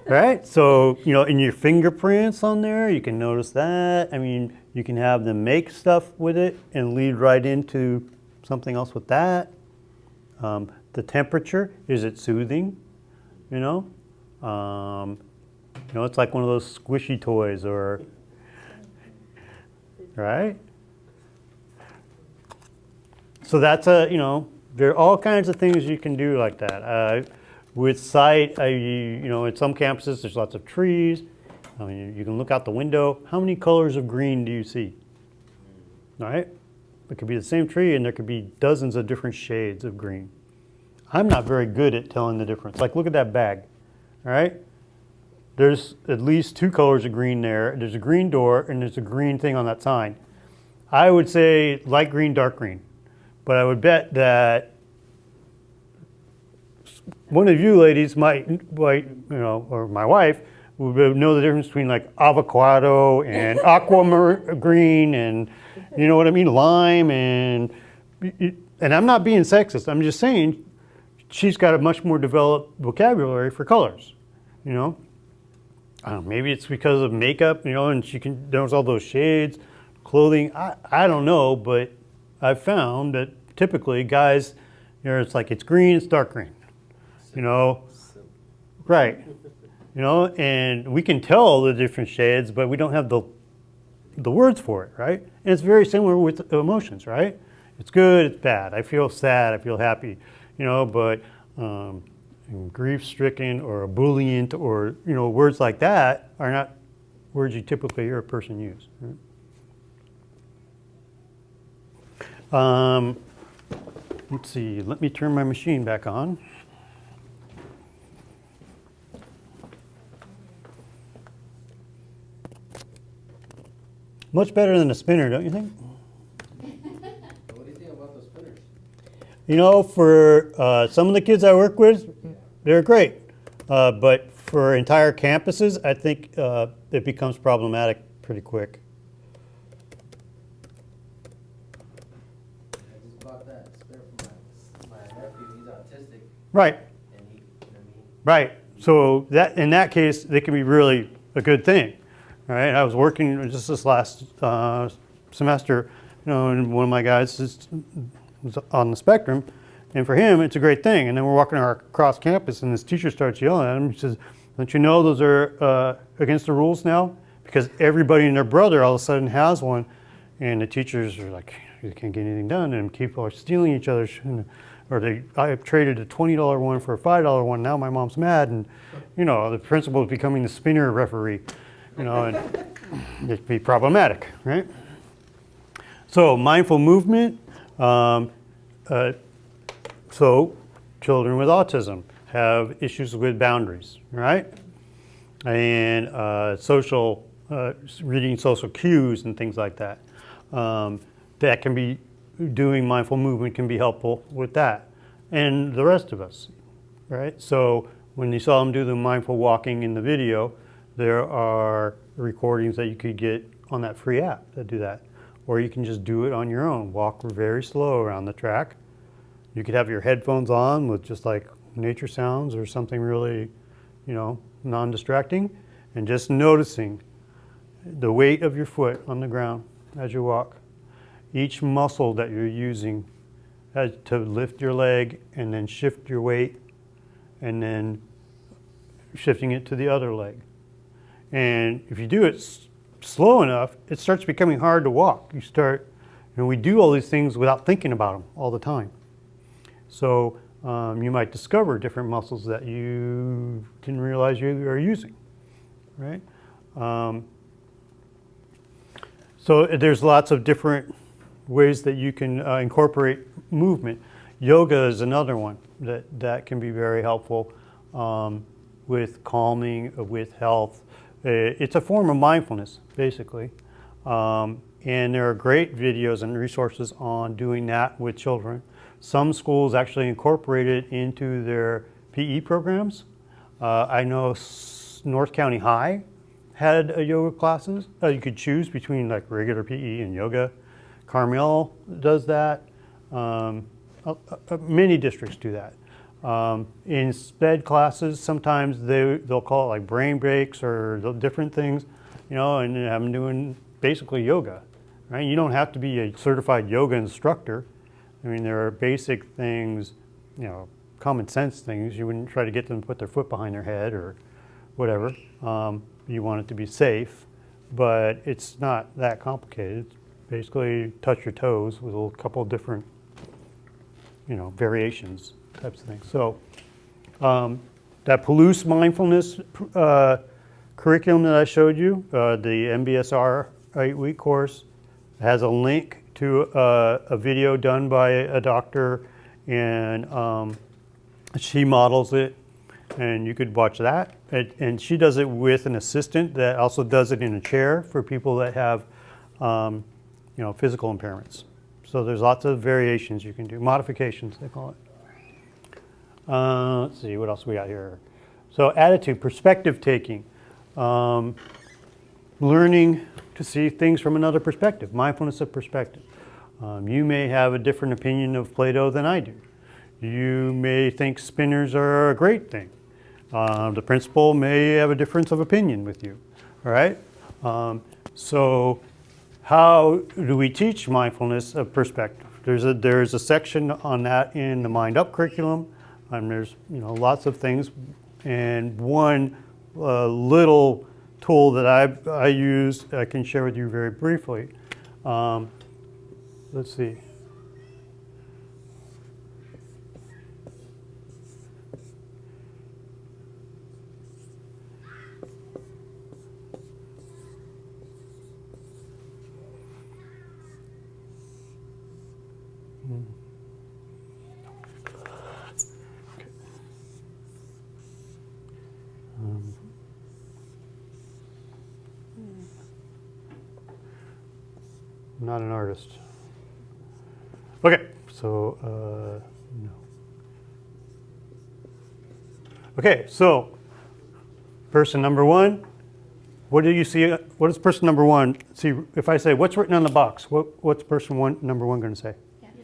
Right? So, in your fingerprints on there, you can notice that. I mean, you can have them make stuff with it and lead right into something else with that. The temperature, is it soothing? It's like one of those squishy toys or, right? So that's there are all kinds of things you can do like that. With sight, at some campuses there's lots of trees. I mean, you can look out the window. How many colors of green do you see? All right? It could be the same tree and there could be dozens of different shades of green. I'm not very good at telling the difference. Like, look at that bag, all right? There's at least 2 colors of green there. There's a green door and there's a green thing on that sign. I would say light green, dark green. But I would bet that one of you ladies might, or my wife, would know the difference between like avocado and aquamarine and, you know what I mean, lime and I'm not being sexist. I'm just saying she's got a much more developed vocabulary for colors, I don't know, maybe it's because of makeup, and she knows all those shades, clothing. I don't know, but I've found that typically guys, it's like it's green, it's dark green, right, and we can tell the different shades, but we don't have the words for it, right? And it's very similar with emotions, right? It's good, it's bad. I feel sad, I feel happy, but grief-stricken or ebullient or, words like that are not words you typically hear a person use. Right? Let's see, let me turn my machine back on. Much better than a spinner, don't you think? What do you think about those spinners? For some of the kids I work with, they're great. But for entire campuses, I think it becomes problematic pretty quick. I just bought that spinner for my nephew. He's autistic. Right, And he, right. So in that case, they can be really a good thing. Right? I was working just this last semester, and one of my guys was on the spectrum, and for him, it's a great thing. And then we're walking across campus, and this teacher starts yelling at him. He says, "Don't you know those are against the rules now? Because everybody and their brother all of a sudden has one." And the teachers are like, "You can't get anything done," and people are stealing each other's. Or I traded a $20 one for a $5 one. Now my mom's mad, and the principal is becoming the spinner referee. And it can be problematic, right? So mindful movement. So children with autism have issues with boundaries, right? And reading social cues and things like that. That can be, doing mindful movement can be helpful with that. And the rest of us, right? So when you saw them do the mindful walking in the video, there are recordings that you could get on that free app that do that. Or you can just do it on your own. Walk very slow around the track. You could have your headphones on with just like nature sounds or something really, non-distracting. And just noticing the weight of your foot on the ground as you walk. Each muscle that you're using to lift your leg and then shift your weight and then shifting it to the other leg. And if you do it slow enough, it starts becoming hard to walk. We do all these things without thinking about them all the time. So you might discover different muscles that you didn't realize you are using, right? So there's lots of different ways that you can incorporate movement. Yoga is another one that can be very helpful with calming, with health. It's a form of mindfulness, basically. And there are great videos and resources on doing that with children. Some schools actually incorporate it into their PE programs. I know North County High had yoga classes. You could choose between like regular PE and yoga. Carmel does that. Many districts do that. In SPED classes, sometimes they'll call it like brain breaks or different things, you know, and have them doing basically yoga, right? You don't have to be a certified yoga instructor. I mean, there are basic things, you know, common sense things. You wouldn't try to get them to put their foot behind their head or whatever. You want it to be safe, but it's not that complicated. It's basically touch your toes with a couple of different, you know, variations types of things. So that Palouse mindfulness curriculum that I showed you, the MBSR 8-week course, has a link to a video done by a doctor, and she models it, and you could watch that. And she does it with an assistant that also does it in a chair for people that have, you know, physical impairments. So there's lots of variations you can do, modifications they call it. Let's see, what else we got here? So attitude, perspective taking, learning to see things from another perspective, mindfulness of perspective. You may have a different opinion of Play-Doh than I do. You may think spinners are a great thing. The principal may have a difference of opinion with you, all right? So how do we teach mindfulness of perspective? There's a section on that in the Mind Up curriculum. There's, you know, lots of things, and one little tool that I use I can share with you very briefly. Let's see. I'm not an artist. Okay, so no. Okay, so person number one, what do you see? What does person number one see? If I say, what's written on the box, what's person number one going to say?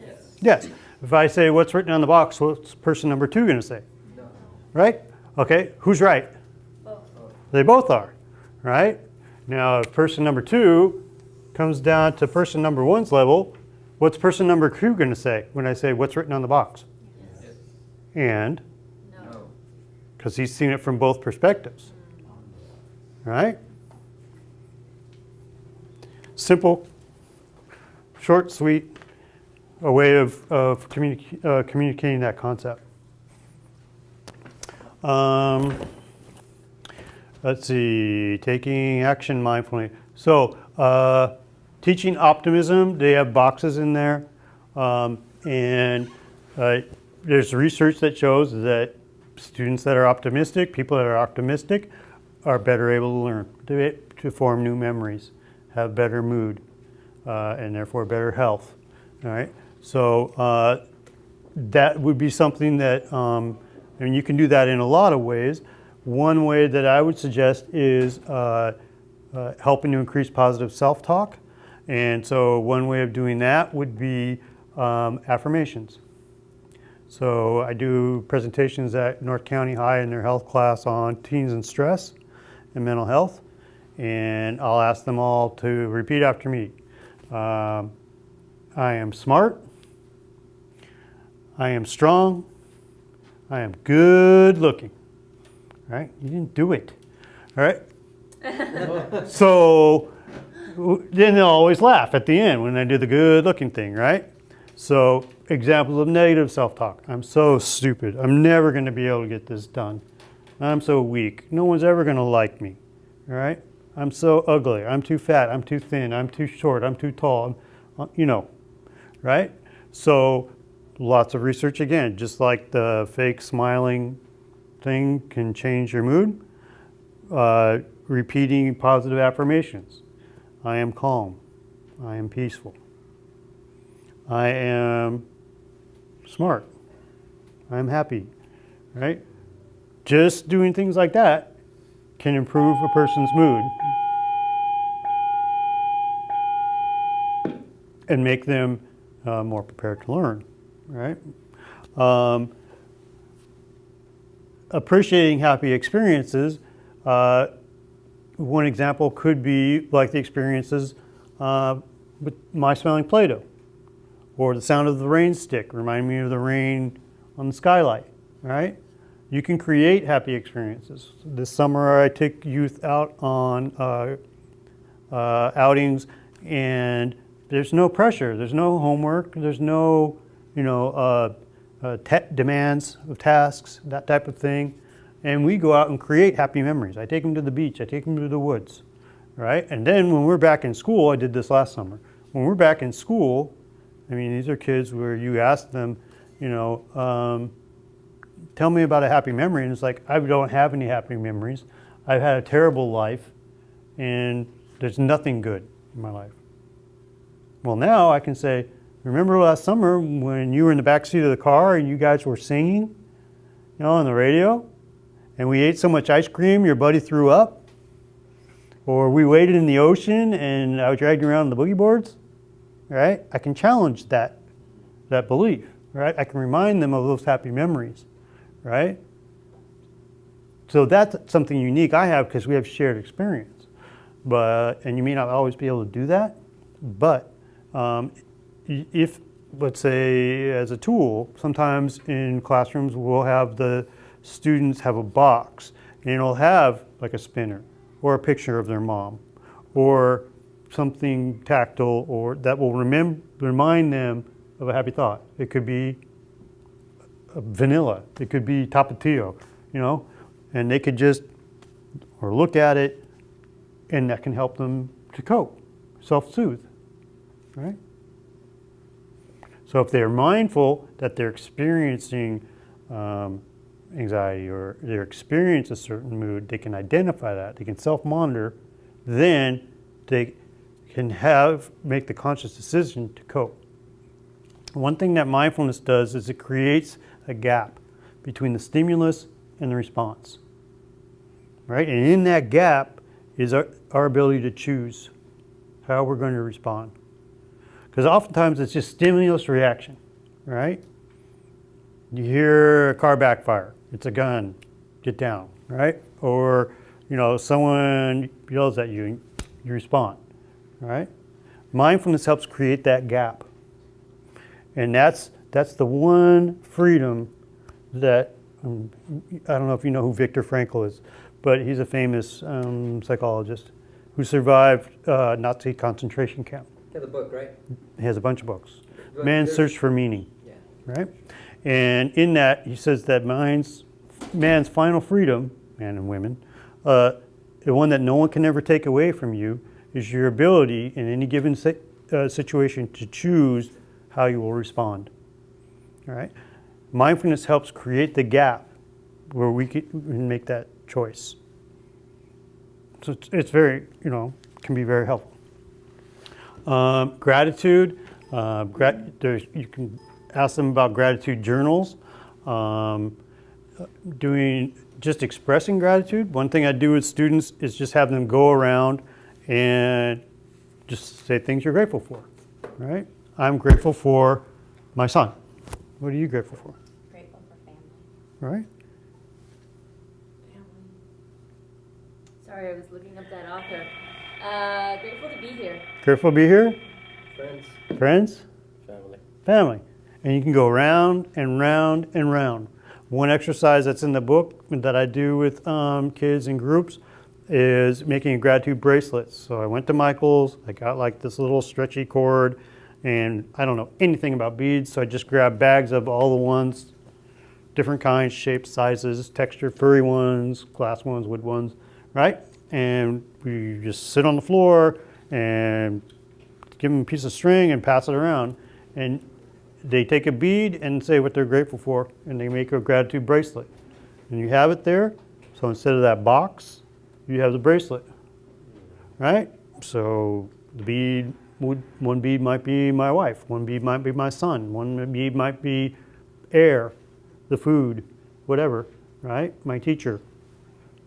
Yes. Yes. If I say, what's written on the box, what's person number two going to say? No. Right? Okay, who's right? Both. They both are, right? Now, if person number two comes down to person number one's level, what's person number two going to say when I say, what's written on the box? Yes. And? No. Because he's seen it from both perspectives, right? Simple, short, sweet, a way of communicating that concept. Let's see, taking action mindfully. So, teaching optimism, they have boxes in there. And there's research that shows that students that are optimistic, people that are optimistic, are better able to learn, to form new memories, have better mood, and therefore better health. All right. So that would be something that, I mean, you can do that in a lot of ways. One way that I would suggest is helping to increase positive self-talk. And so one way of doing that would be affirmations. So I do presentations at North County High in their health class on teens and stress and mental health. And I'll ask them all to repeat after me. I am smart. I am strong. I am good looking. All right? You didn't do it. All right? So then they'll always laugh at the end when I do the good looking thing, right? So examples of negative self-talk. I'm so stupid. I'm never going to be able to get this done. I'm so weak. No one's ever going to like me. All right? I'm so ugly. I'm too fat. I'm too thin. I'm too short. I'm too tall. You know, right? So lots of research again, just like the fake smiling thing can change your mood. Repeating positive affirmations. I am calm. I am peaceful. I am smart. I am happy, right? Just doing things like that can improve a person's mood and make them more prepared to learn, right? Appreciating happy experiences. One example could be like the experiences with my smelling Play-Doh, or the sound of the rain stick, remind me of the rain on the skylight, right? You can create happy experiences. This summer I took youth out on outings, and there's no pressure, there's no homework, there's no, demands of tasks, that type of thing. And we go out and create happy memories. I take them to the beach, I take them to the woods, right? And then when we're back in school, I did this last summer. When we're back in school, I mean, these are kids where you ask them, tell me about a happy memory. And it's like, I don't have any happy memories. I've had a terrible life, and there's nothing good in my life. Well, now I can say, remember last summer when you were in the back seat of the car and you guys were singing, on the radio? And we ate so much ice cream, your buddy threw up? Or we waded in the ocean and I dragged you around on the boogie boards? Right? I can challenge that belief, right? I can remind them of those happy memories, right? So that's something unique I have because we have shared experience. And you may not always be able to do that, but if, let's say, as a tool, sometimes in classrooms we'll have the students have a box, and it'll have like a spinner or a picture of their mom or something tactile or that will remind them of a happy thought. It could be vanilla, it could be tapatio, and they could just or look at it, and that can help them to cope, self-soothe, right? So if they're mindful that they're experiencing anxiety or they experience a certain mood, they can identify that, they can self-monitor, then they can make the conscious decision to cope. One thing that mindfulness does is it creates a gap between the stimulus and the response, right? And in that gap is our ability to choose how we're going to respond. Because oftentimes it's just stimulus reaction, right? You hear a car backfire, it's a gun, get down, right? Or, someone yells at you and you respond, right? Mindfulness helps create that gap. And that's the one freedom that, I don't know if you know who Viktor Frankl is, but he's a famous psychologist who survived Nazi concentration camp. He has a book, right? He has a bunch of books. Man's Search for Meaning, Yeah. right? And in that, he says that man's final freedom, man and women, the one that no one can ever take away from you, is your ability in any given situation to choose how you will respond. All right? Mindfulness helps create the gap where we can make that choice. So it's very, can be very helpful. Gratitude. You can ask them about gratitude journals. Just expressing gratitude. One thing I do with students is just have them go around and just say things you're grateful for, right? I'm grateful for my son. What are you grateful for? Grateful for family. Right? Sorry, I was looking up that author. Grateful to be here. Grateful to be here? Friends, Friends? family. Family. And you can go round and round and round. One exercise that's in the book that I do with kids in groups is making a gratitude bracelets. So I went to Michael's, I got like this little stretchy cord, and I don't know anything about beads, so I just grabbed bags of all the ones, different kinds, shapes, sizes, texture, furry ones, glass ones, wood ones, right? And we just sit on the floor and give them a piece of string and pass it around. and they take a bead and say what they're grateful for, and they make a gratitude bracelet. And you have it there, so instead of that box, you have the bracelet, right? So the bead, one bead might be my wife, one bead might be my son, one bead might be air, the food, whatever, right? My teacher.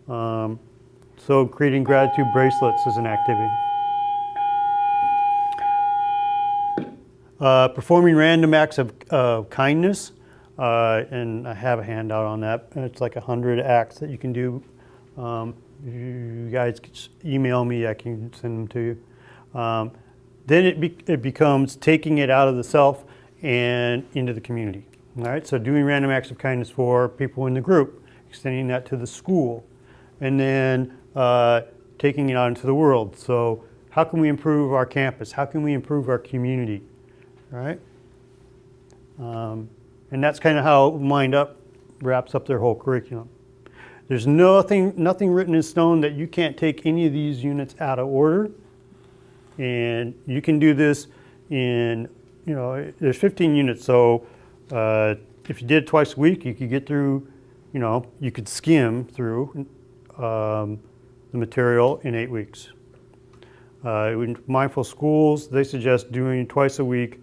So creating gratitude bracelets is an activity. Performing random acts of kindness, and I have a handout on that. It's like 100 acts that you can do. You guys email me, I can send them to you. Then it becomes taking it out of the self and into the community. All right, so doing random acts of kindness for people in the group, extending that to the school, and then taking it out into the world. So how can we improve our campus? How can we improve our community? Right? And that's kind of how Mind Up wraps up their whole curriculum. There's nothing written in stone that you can't take any of these units out of order. And you can do this in, there's 15 units. So if you did it twice a week, you could get through, you could skim through the material in 8 weeks. In Mindful Schools, they suggest doing it twice a week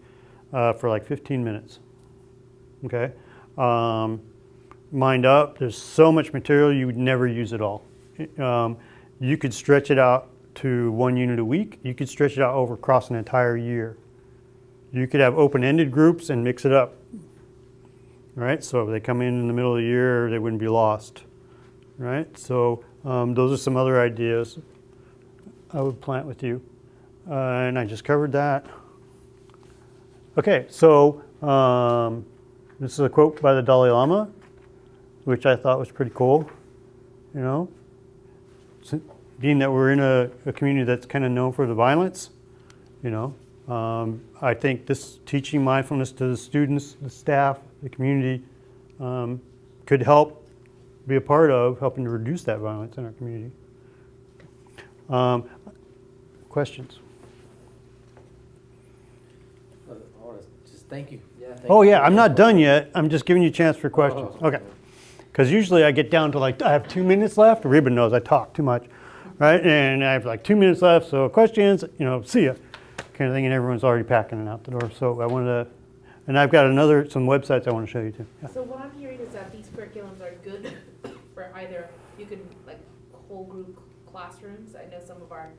for like 15 minutes. Okay? Mind Up, there's so much material you would never use it all. You could stretch it out to 1 unit a week. You could stretch it out over across an entire year. You could have open-ended groups and mix it up. Right? So if they come in the middle of the year, they wouldn't be lost. Right? So those are some other ideas I would plant with you. And I just covered that. Okay, so this is a quote by the Dalai Lama, which I thought was pretty cool. Being that we're in a community that's kind of known for the violence, I think this teaching mindfulness to the students, the staff, the community could help be a part of helping to reduce that violence in our community. Questions? Just thank you. Yeah, I'm not done yet. I'm just giving you a chance for questions. Okay. Because usually I get down to I have 2 minutes left. Reba knows I talk too much, right? And I have like 2 minutes left. So questions, see ya, kind of thing. And everyone's already packing and out the door. So I wanted to, and I've got some websites I want to show you too. Yeah. So what I'm hearing is that these curriculums are good for either, you can whole group classrooms. I know some of our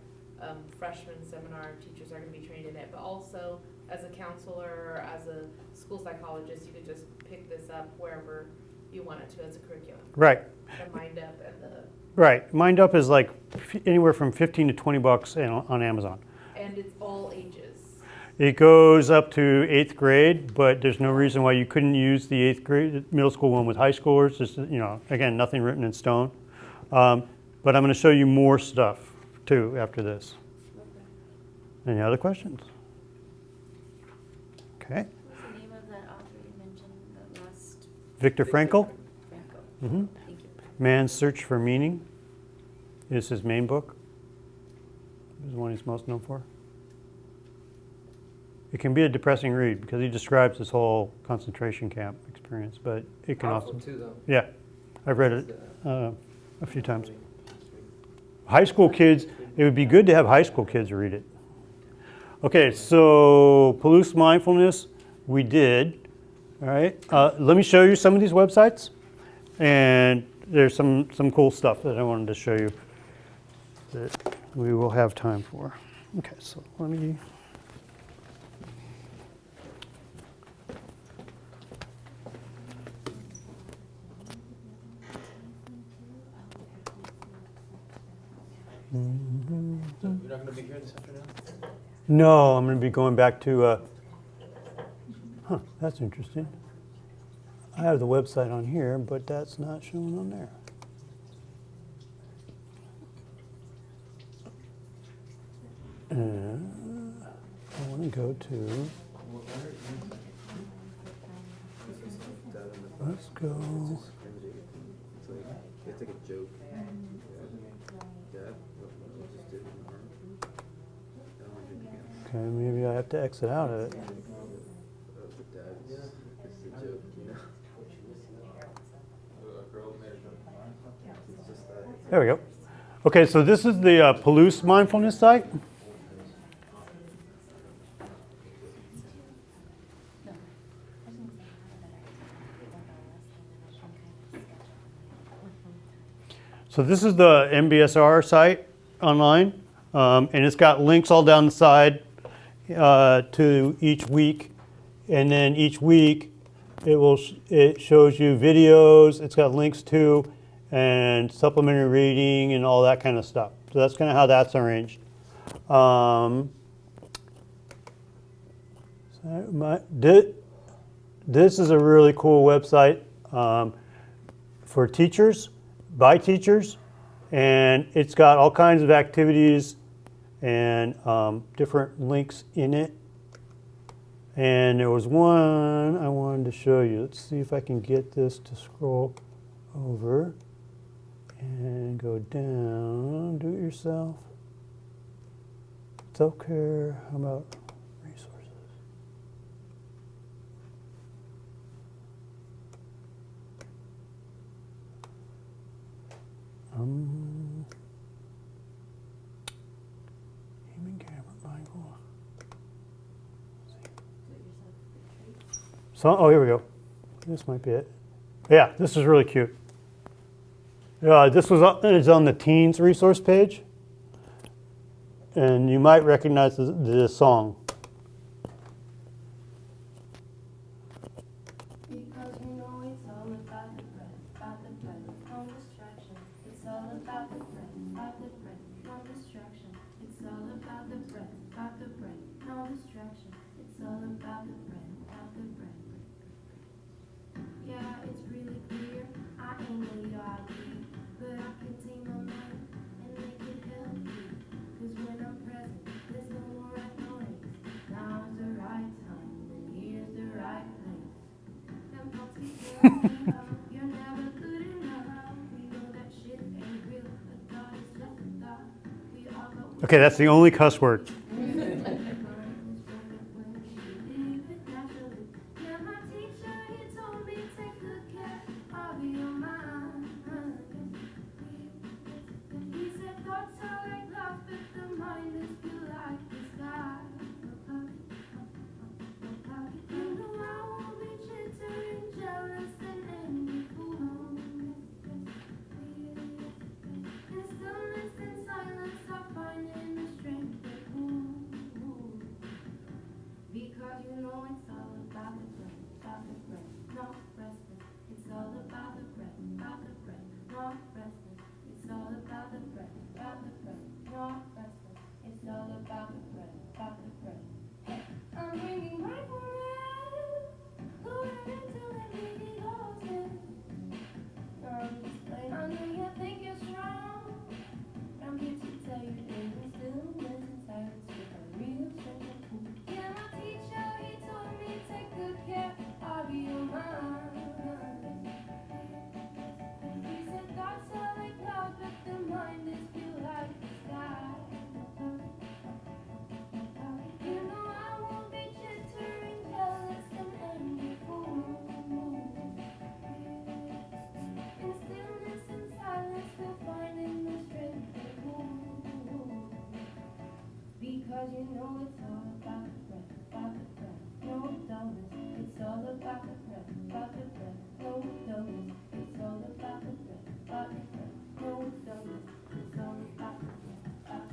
freshman seminar teachers are going to be trained in it, but also as a counselor or as a school psychologist, you could just pick this up wherever you want it to as a curriculum. Right. The Mind Up and the... Right. Mind Up is like anywhere from $15 to $20 on Amazon. And it's all ages. It goes up to 8th grade, but there's no reason why you couldn't use the 8th grade middle school one with high schoolers. Just, again, nothing written in stone. But I'm going to show you more stuff too after this. Okay. Any other questions? Okay. What's the name of that author you mentioned, the last? Viktor Frankl. Thank you. Man's Search for Meaning is his main book. This is the one he's most known for. It can be a depressing read because he describes this whole concentration camp experience, but it can Powerful also... too, though. Yeah, I've read it a few times. High school kids, it would be good to have high school kids read it. Okay, so Palouse Mindfulness, we did. All right, let me show you some of these websites. And there's some cool stuff that I wanted to show you that we will have time for. Okay, so let me... So you're not going to be here this afternoon? No, I'm going to be going back to... that's interesting. I have the website on here, but that's not shown on there. I want to go to... Let's go... It's like a joke. Okay, maybe I have to exit out of it. There we go. Okay, so this is the Palouse mindfulness site. So this is the MBSR site online, and it's got links all down the side to each week, and then each week it shows you videos. It's got links to and supplementary reading and all that kind of stuff. So that's kind of how that's arranged. This is a really cool website for teachers, by teachers, and it's got all kinds of activities and different links in it. And there was one I wanted to show you. Let's see if I can get this to scroll over and go down. Do it yourself. Self-care. How about resources? Human camera, mindful. So, oh, here we go. This might be it. Yeah, this is really cute. This is on the teens resource page, and you might recognize the song. Because you know it's all about the breath, no distraction. It's all about the breath, no distraction. It's all about the breath, no distraction. It's all about the breath. Yeah, it's really clear. I ain't no yardie, but I can tame my mind and make it healthy. 'Cause when I'm present, there's no more right noise. Now's the right time, and here's the right place. Them thoughts keep telling me how you're never good enough. We know that shit ain't real, a thought is just a thought. We all got Okay, that's the only cuss word. Because you know it's all about the breath, no restless. It's all about the breath, no restless. It's all about the breath, no restless. It's all about the breath. I'm bringing mindfulness, go ahead until the meaning goes in. I'm just playing. I know you think you're strong, but I'm here to tell you there's no stillness and silence with a real strength and cool. Yeah, my teacher, he told me take good care of your mind. He said thoughts are like clouds, but the mind is feel like the sky. You know I won't be jittering, jealous, and envy fool. In stillness and silence, we'll find in the strength and cool. Because you know it's all about the breath, no dullness. It's all about the breath, no dullness. It's all about the breath, no dullness. It's all about the breath.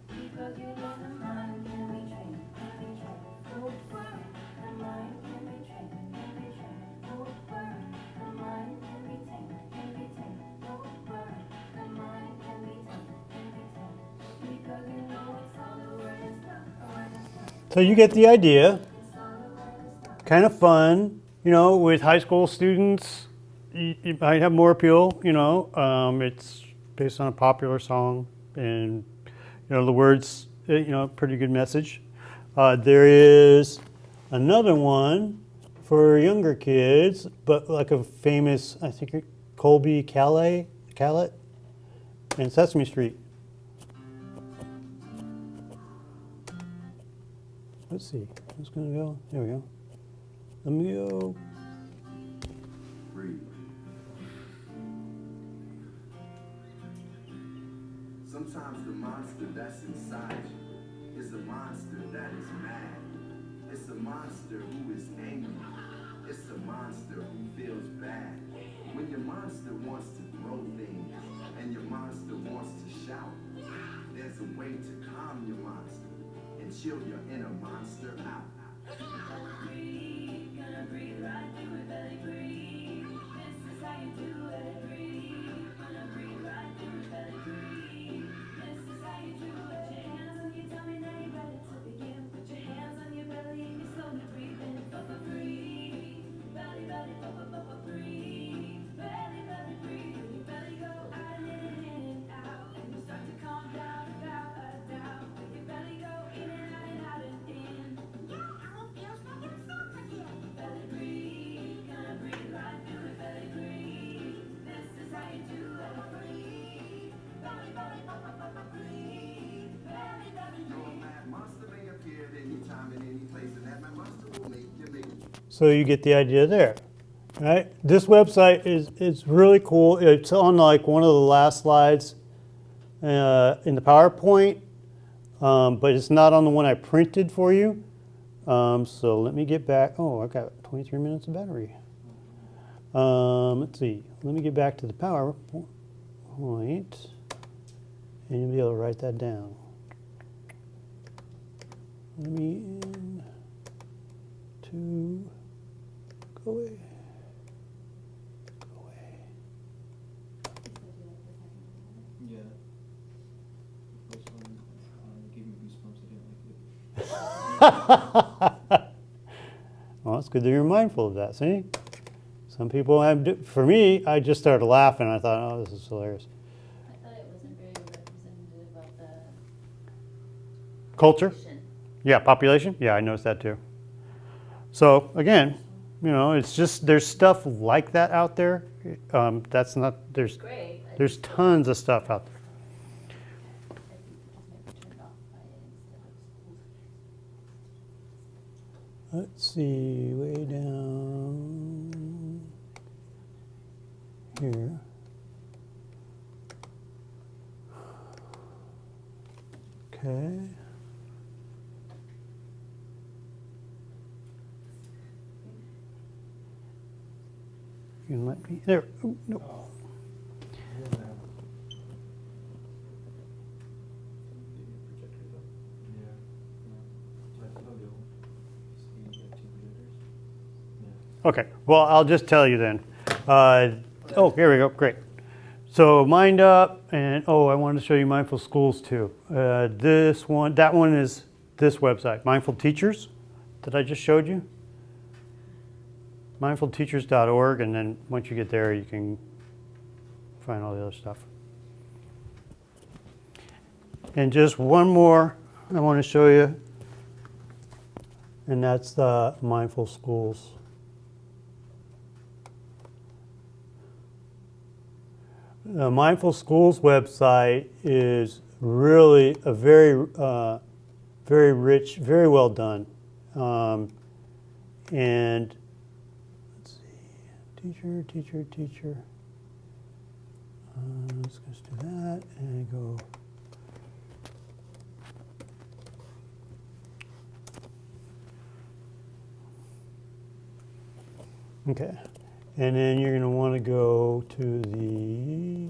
Because you know the mind can be trained, Don't worry, the mind can be trained, Don't worry, the mind can be tamed, Don't worry, the mind can be tamed, Because you know it's all the word and stuff. So you get the idea. Kind of fun, with high school students. You might have more appeal, it's based on a popular song, and the words, pretty good message. There is another one for younger kids, but like a famous, I think, Colby Calais and Sesame Street. Let's see, who's gonna go? There we go. Let me go. Sometimes the monster that's inside you is a monster that is mad. It's a monster who is angry. It's a monster who feels bad. When your monster wants to throw things and your monster wants to shout, there's a way to calm your monster and chill your inner monster out. Breathe, gonna breathe right through it, belly breathe. This is how you do it. Breathe, gonna breathe right through it, belly breathe. This is how you do it. Put your hands on your tummy, now you're ready to begin. Put your hands on your belly and you slowly breathe in. Breathe, belly, belly, breathe. Belly, belly, breathe. When your belly go out and out, and you start to calm down without a doubt. When your belly go in and out and out and in. Yeah, and it feels like it's soft again. Belly breathe, gonna breathe right through it. Belly breathe. This is how you do it. Breathe, belly, belly, breathe. Belly, belly, breathe. Your mad monster may appear at any time and any place, and that mad monster will make you make. So you get the idea there, right? This website is really cool. It's on like one of the last slides in the PowerPoint, but it's not on the one I printed for you. So let me get back. Oh, I've got 23 minutes of battery. Let's see. Let me get back to the PowerPoint, and you'll be able to write that down. Let me in to go away. Go away. Yeah. The first one gave me goosebumps. I didn't like it. Well, it's good that you're mindful of that. See, some people have. For me, I just started laughing. I thought, "Oh, this is hilarious." I thought it wasn't very representative of the Culture. population. Yeah, population. Yeah, I noticed that too. So again, you know, it's just there's stuff like that out there. That's not there's Great. there's tons of stuff out there. I think it just might be turned off by it instead of schools. Let's see, way down here. Okay. You can let me there. Oh, no. Okay, well, I'll just tell you then. Oh, here we go, great. So Mind Up, and oh, I wanted to show you Mindful Schools too. This one, that one is this website, Mindful Teachers, that I just showed you. Mindfulteachers.org, and then once you get there, you can find all the other stuff. And just one more I want to show you, and that's the Mindful Schools. The Mindful Schools website is really a very, very rich, very well done. And let's see, teacher. Let's just do that and go. Okay. And then you're going to want to go to the,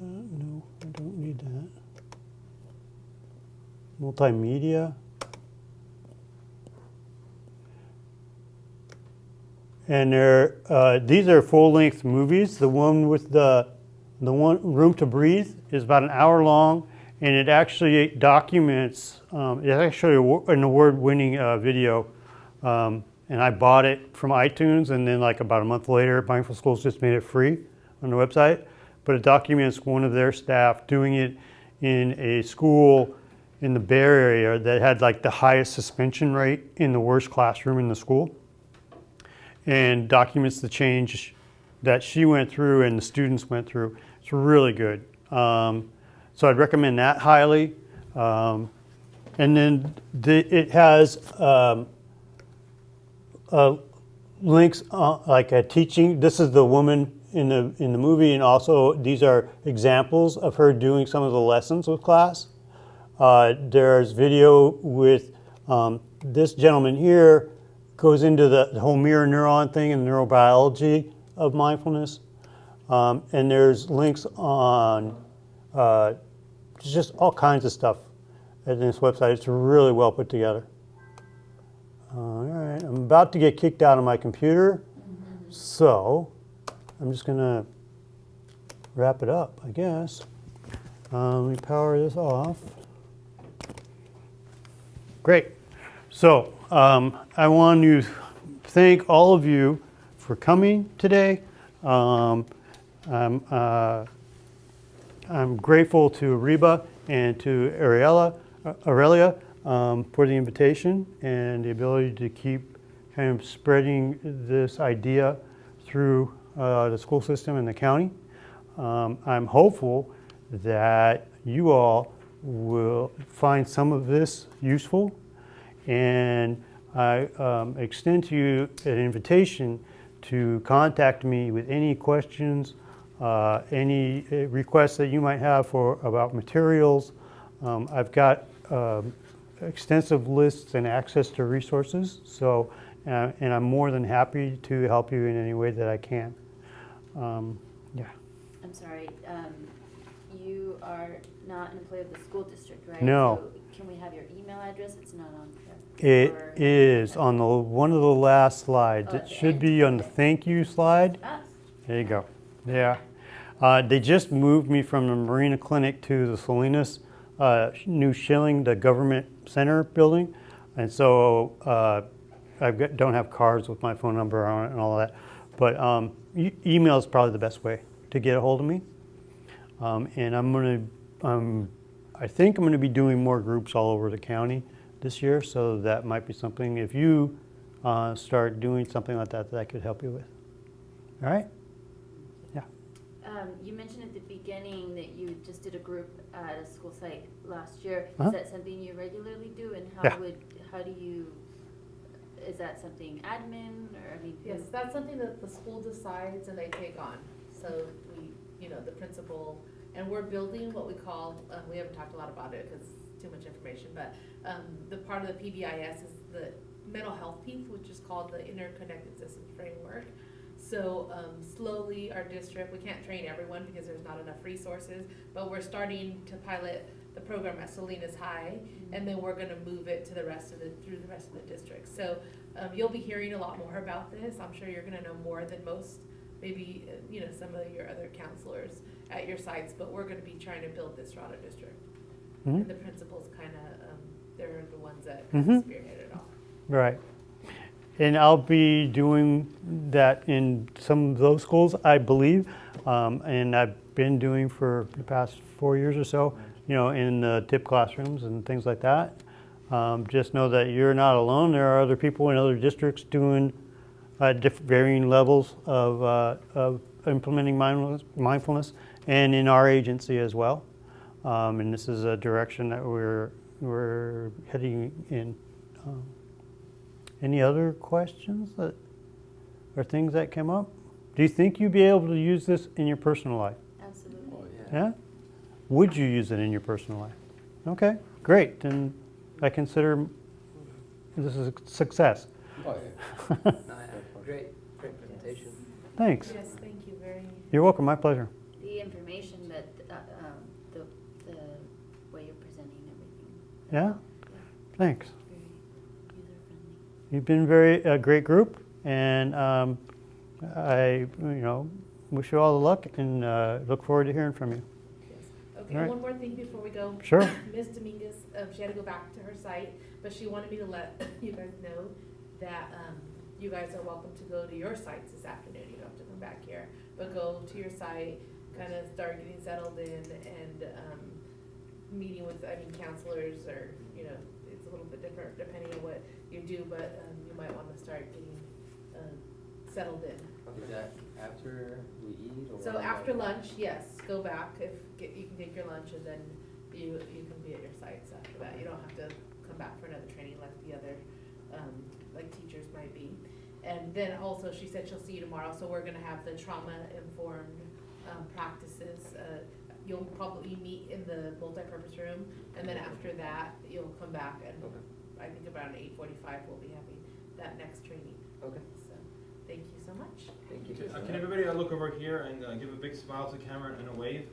no, I don't need that. Multimedia. And these are full-length movies. The one with the one Room to Breathe is about an hour long, and it actually documents. It's actually an award-winning video. And I bought it from iTunes, and then like about a month later, Mindful Schools just made it free on the website. But it documents one of their staff doing it in a school in the Bay Area that had like the highest suspension rate in the worst classroom in the school, and documents the change that she went through and the students went through. It's really good. So I'd recommend that highly. And then it has links like a teaching. This is the woman in the movie, and also these are examples of her doing some of the lessons with class. There's video with this gentleman here goes into the whole mirror neuron thing and neurobiology of mindfulness. And there's links on just all kinds of stuff at this website. It's really well put together. All right, I'm about to get kicked out of my computer, so I'm just going to wrap it up, I guess. Let me power this off. Great. So I want to thank all of you for coming today. I'm grateful to Reba and to Aurelia for the invitation and the ability to keep kind of spreading this idea through the school system and the county. I'm hopeful that you all will find some of this useful, and I extend to you an invitation to contact me with any questions, any requests that you might have about materials. I've got extensive lists and access to resources, so and I'm more than happy to help you in any way that I can. Yeah. I'm sorry, you are not an employee of the school district, right? No. So can we have your email address? It's not on here. It is on one of the last slides. Oh, It at the should end. be on the Okay. thank you slide. Ah, There you go. Yeah. They just moved me from the Marina Clinic to the Salinas New Schilling, the government center building. And so don't have cards with my phone number on it and all that. But email is probably the best way to get a hold of me. And I think I'm going to be doing more groups all over the county this year. So that might be something, if you start doing something like that I could help you with. All right? Yeah. you mentioned at the beginning that you just did a group at a school site last year. Uh-huh. Is that something you regularly do, and Yeah. how do you, is that something admin, or, I mean? Yes, that's something that the school decides and they take on. So we, the principal, and we're building what we call, we haven't talked a lot about it because it's too much information, but the part of the PBIS is the mental health piece, which is called the Interconnected Systems Framework. So slowly our district, we can't train everyone because there's not enough resources, but we're starting to pilot the program at Salinas High, and then we're gonna move it to through the rest of the district. So you'll be hearing a lot more about this. I'm sure you're gonna know more than most, maybe, some of your other counselors at your sites, but we're gonna be trying to build this throughout our district. Mhm. And the principals they're the ones that Mhm. spearhead it all. Right. And I'll be doing that in some of those schools, I believe, and I've been doing for the past 4 years or so, in the TIP classrooms and things like that. Just know that you're not alone. There are other people in other districts doing varying levels of implementing mindfulness, and in our agency as well. And this is a direction that we're heading in. Any other questions or things that came up? Do you think you'd be able to use this in your personal life? Absolutely. Yeah? Would you use it in your personal life? Okay, great. Then I consider this is a success. Oh, yeah. Great presentation. Thanks. Yes, thank you very. You're welcome. My pleasure. The information that, the way you're presenting everything. Yeah? Thanks. Very user-friendly. You've been a great group, and I wish you all the luck and look forward to hearing from you. Okay, All right. one more thing before we go. Sure. Ms. Dominguez, she had to go back to her site, but she wanted me to let you guys know that you guys are welcome to go to your sites this afternoon. You don't have to come back here, but go to your site, kind of start getting settled in, and meeting with, counselors, or, it's a little bit different depending on what you do, but you might want to start getting settled in. Is that after we eat or? So after lunch, yes, go back, you can take your lunch, and then you can be at your sites after that. You don't have to come back for another training like the other, like teachers might be. And then also, she said she'll see you tomorrow, so we're gonna have the trauma-informed practices. You'll probably meet in the multipurpose room, and then after that, you'll come back, and I think around 8:45, we'll be having that next training. Okay, So, thank you so much. thank you. Can everybody look over here and give a big smile to the camera and a wave?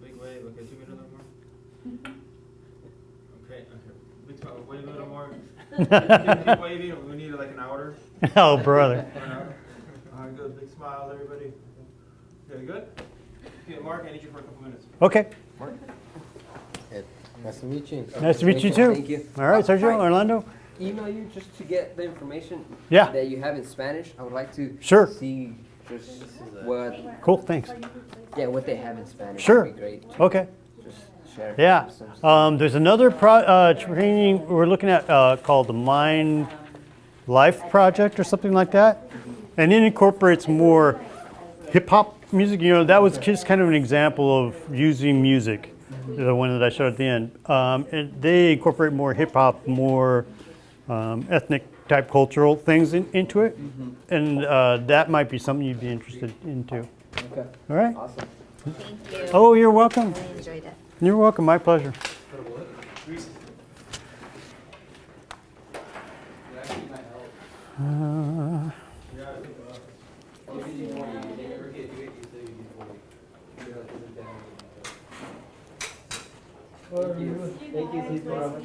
Big wave. Okay, zoom in a little more. Okay. Big smile. Wave a little more. Keep waving. We need like an hour. Oh, brother. All right, good. Big smiles, everybody. Okay, good. Okay, Mark, I need you for a couple minutes. Okay. Nice to meet you. Nice to meet you too. Thank you. All right, Sergio, Right. Orlando. Email you just to get the information Yeah. that you have in Spanish. I would like to Sure. see just what Cool, thanks. what they have in Spanish. Sure. Would be great. Okay. Just share. Yeah. some- There's another training we're looking at called the Mind Life Project or something like that. And it incorporates more hip hop music. You know, that was just kind of an example of using music, the one that I showed at the end. And they incorporate more hip hop, more ethnic type cultural things into it. And that might be something you'd be interested in too. Okay. All right? Awesome. Thank you. Oh, you're welcome. Really enjoyed it. You're welcome. My pleasure. Thank you. Thank you. See you tomorrow.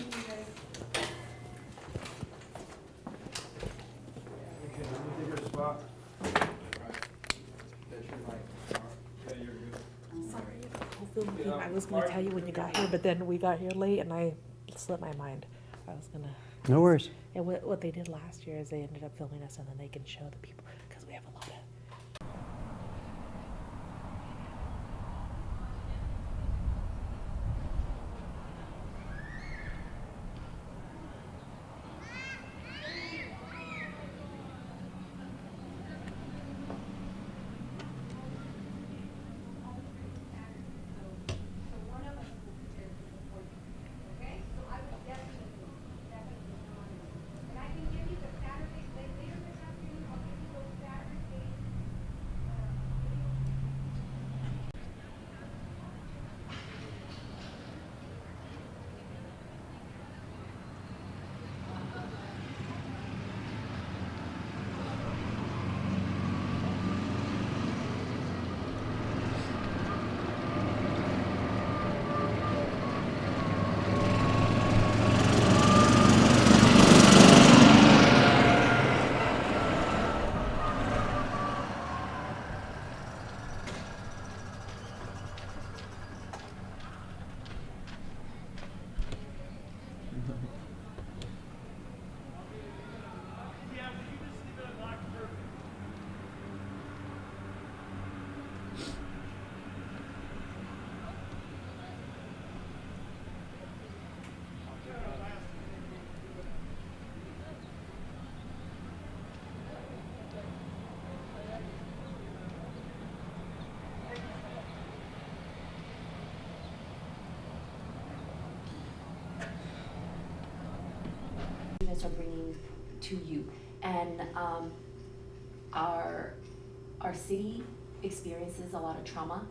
Okay, let me take your spot. That's your mic. Yeah, you're good. Sorry, I was gonna tell you when you got here, but then we got here late and I slipped my mind. I was gonna, No worries. and what they did last year is they ended up filming us and then they can show the people, because we have a lot of. Students are bringing to you, and our city experiences a lot of trauma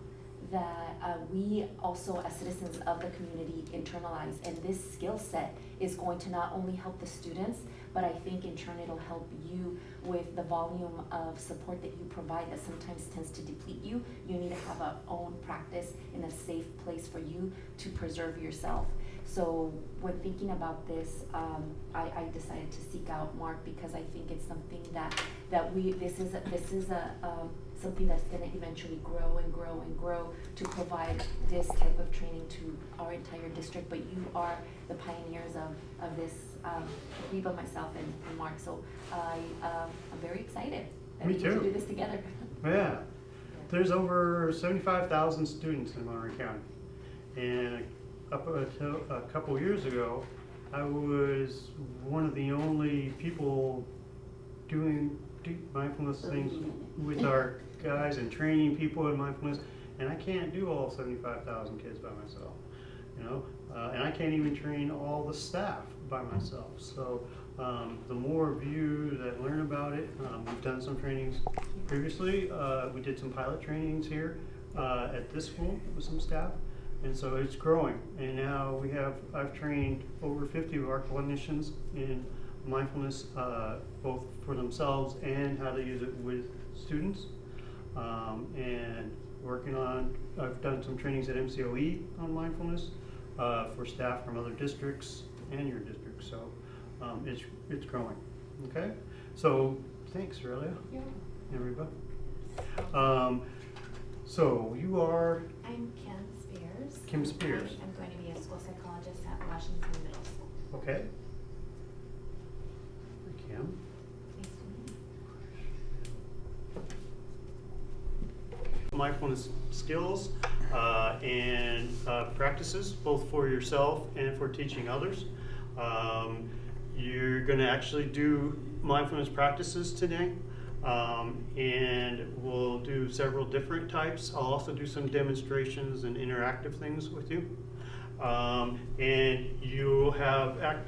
that we also as citizens of the community internalize, and this skill set is going to not only help the students, but I think in turn it'll help you with the volume of support that you provide that sometimes tends to deplete you. You need to have a own practice in a safe place for you to preserve yourself. So when thinking about this, I decided to seek out Mark because I think it's something that this is something that's going to eventually grow and grow and grow to provide this type of training to our entire district. But you are the pioneers of this, Reba, myself, and Mark. So I'm very excited that Me we get to too. do this together. Yeah. There's over 75,000 students in Monterey County. And up until a couple years ago, I was one of the only people doing deep mindfulness things with our guys and training people in mindfulness. And I can't do all 75,000 kids by myself. You know, And I can't even train all the staff by myself. So the more of you that learn about it, we've done some trainings previously. We did some pilot trainings here at this school with some staff. And so it's growing. And now I've trained over 50 of our clinicians in mindfulness, both for themselves and how to use it with students. And I've done some trainings at MCOE on mindfulness for staff from other districts and your district. So it's growing. Okay? So thanks, Aurelia. Yeah. Everybody. So you are I'm Kim Spears. Kim Spears. I'm going to be a school psychologist at Washington Middle School. okay. Kim. Nice to meet you. Mindfulness skills and practices, both for yourself and for teaching others. You're going to actually do mindfulness practices today, and we'll do several different types. I'll also do some demonstrations and interactive things with you. And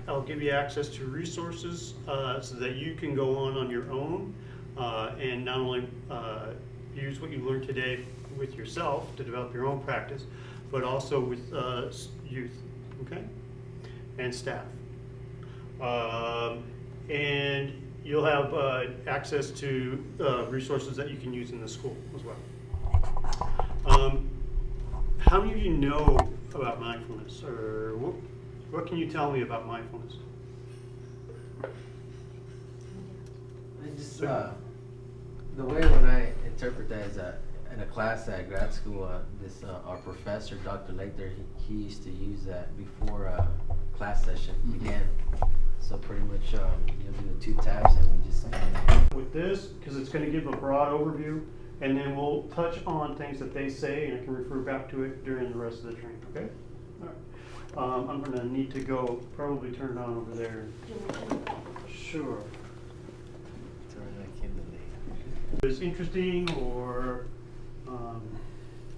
I'll give you access to resources so that you can go on your own and not only use what you learned today with yourself to develop your own practice, but also with youth, okay, and staff. And you'll have access to resources that you can use in the school as well. How many of you know about mindfulness, or what can you tell me about mindfulness? I just, the way when I interpret that is that in a class at grad school, our professor, Dr. Later, he used to use that before class session began. So pretty much you'll do the 2 taps and we just With this, because it's going to give a broad overview, and then we'll touch on things that they say, and I can refer back to it during the rest of the training, okay? All right. I'm going to need to go, probably turn it on over there. Sure. It's interesting, or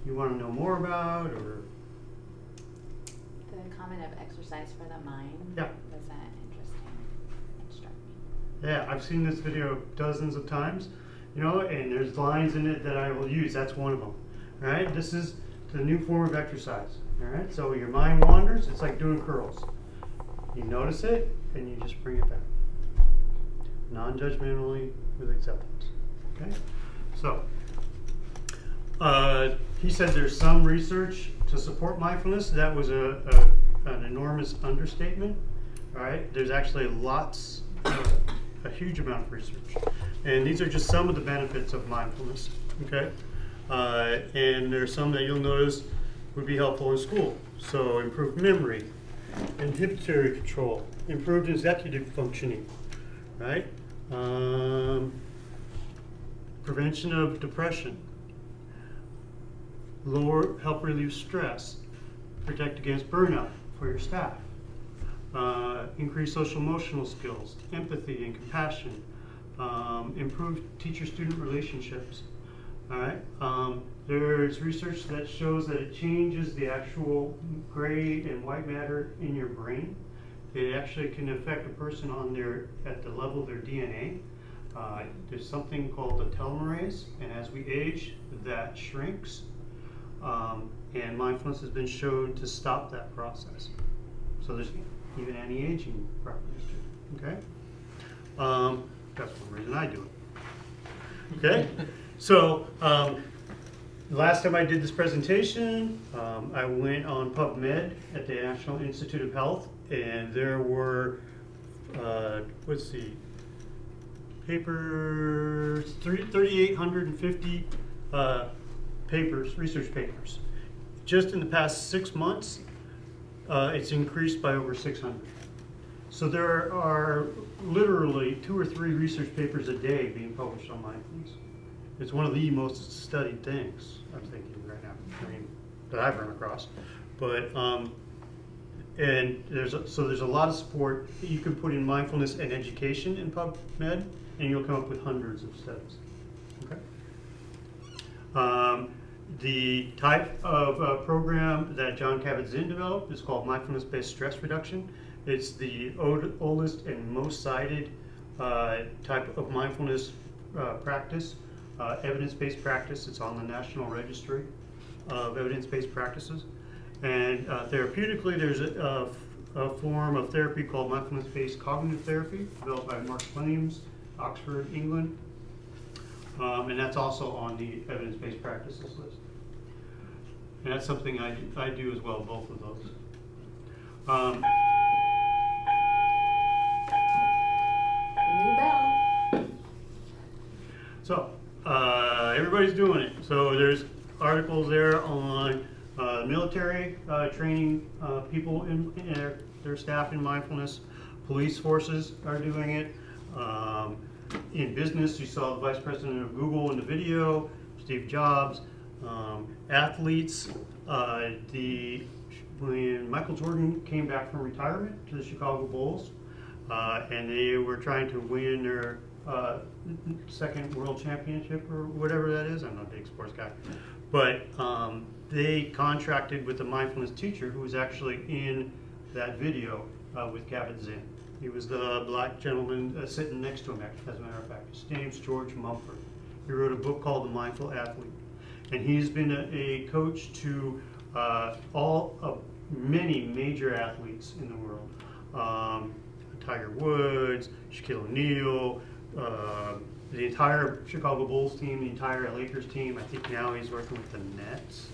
you want to know more about, or? The comment of exercise for the mind. Yeah. Was that interesting? It struck me. Yeah, I've seen this video dozens of times, and there's lines in it that I will use. That's one of them. All right, this is the new form of exercise. All right, so your mind wanders. It's like doing curls. You notice it, and you just bring it back, non-judgmentally, with acceptance. Okay, so he said there's some research to support mindfulness. That was an enormous understatement. All right, there's actually a huge amount of research, and these are just some of the benefits of mindfulness. Okay, and there's some that you'll notice would be helpful in school. So improved memory, inhibitory control, improved executive functioning, right? Prevention of depression, help relieve stress, protect against burnout for your staff, increase social emotional skills, empathy and compassion, improve teacher-student relationships. All right. There's research that shows that it changes the actual gray and white matter in your brain. It actually can affect a person at the level of their DNA. There's something called the telomerase, and as we age, that shrinks. And mindfulness has been shown to stop that process. So there's even anti-aging properties to it. Okay? That's one reason I do it. Okay? So last time I did this presentation, I went on PubMed at the National Institute of Health, and there were, let's see, papers, 3,850 papers, research papers. Just in the past 6 months, it's increased by over 600. So there are literally 2 or 3 research papers a day being published on mindfulness. It's one of the most studied things, I'm thinking right now, that I've run across. But, and there's a lot of support. You can put in mindfulness and education in PubMed, and you'll come up with hundreds of studies. Okay. The type of program that John Kabat-Zinn developed is called mindfulness-based stress reduction. It's the oldest and most cited type of mindfulness practice, evidence-based practice. It's on the National Registry of Evidence-Based Practices. And therapeutically, there's a form of therapy called mindfulness-based cognitive therapy, developed by Mark Flames, Oxford, England. And that's also on the evidence-based practices list. And that's something I do as well, both of those. New bell. So, everybody's doing it. So there's articles there on military training people in their staff in mindfulness. Police forces are doing it. In business, you saw the vice president of Google in the video, Steve Jobs. Athletes, when Michael Jordan came back from retirement to the Chicago Bulls, and they were trying to win their second world championship or whatever that is. I'm not a big sports guy, but they contracted with a mindfulness teacher who was actually in that video with Kabat-Zinn. He was the black gentleman sitting next to him, as a matter of fact. His name's George Mumford. He wrote a book called The Mindful Athlete. And he's been a coach to many major athletes in the world. Tiger Woods, Shaquille O'Neal, the entire Chicago Bulls team, the entire Lakers team. I think now he's working with the Nets.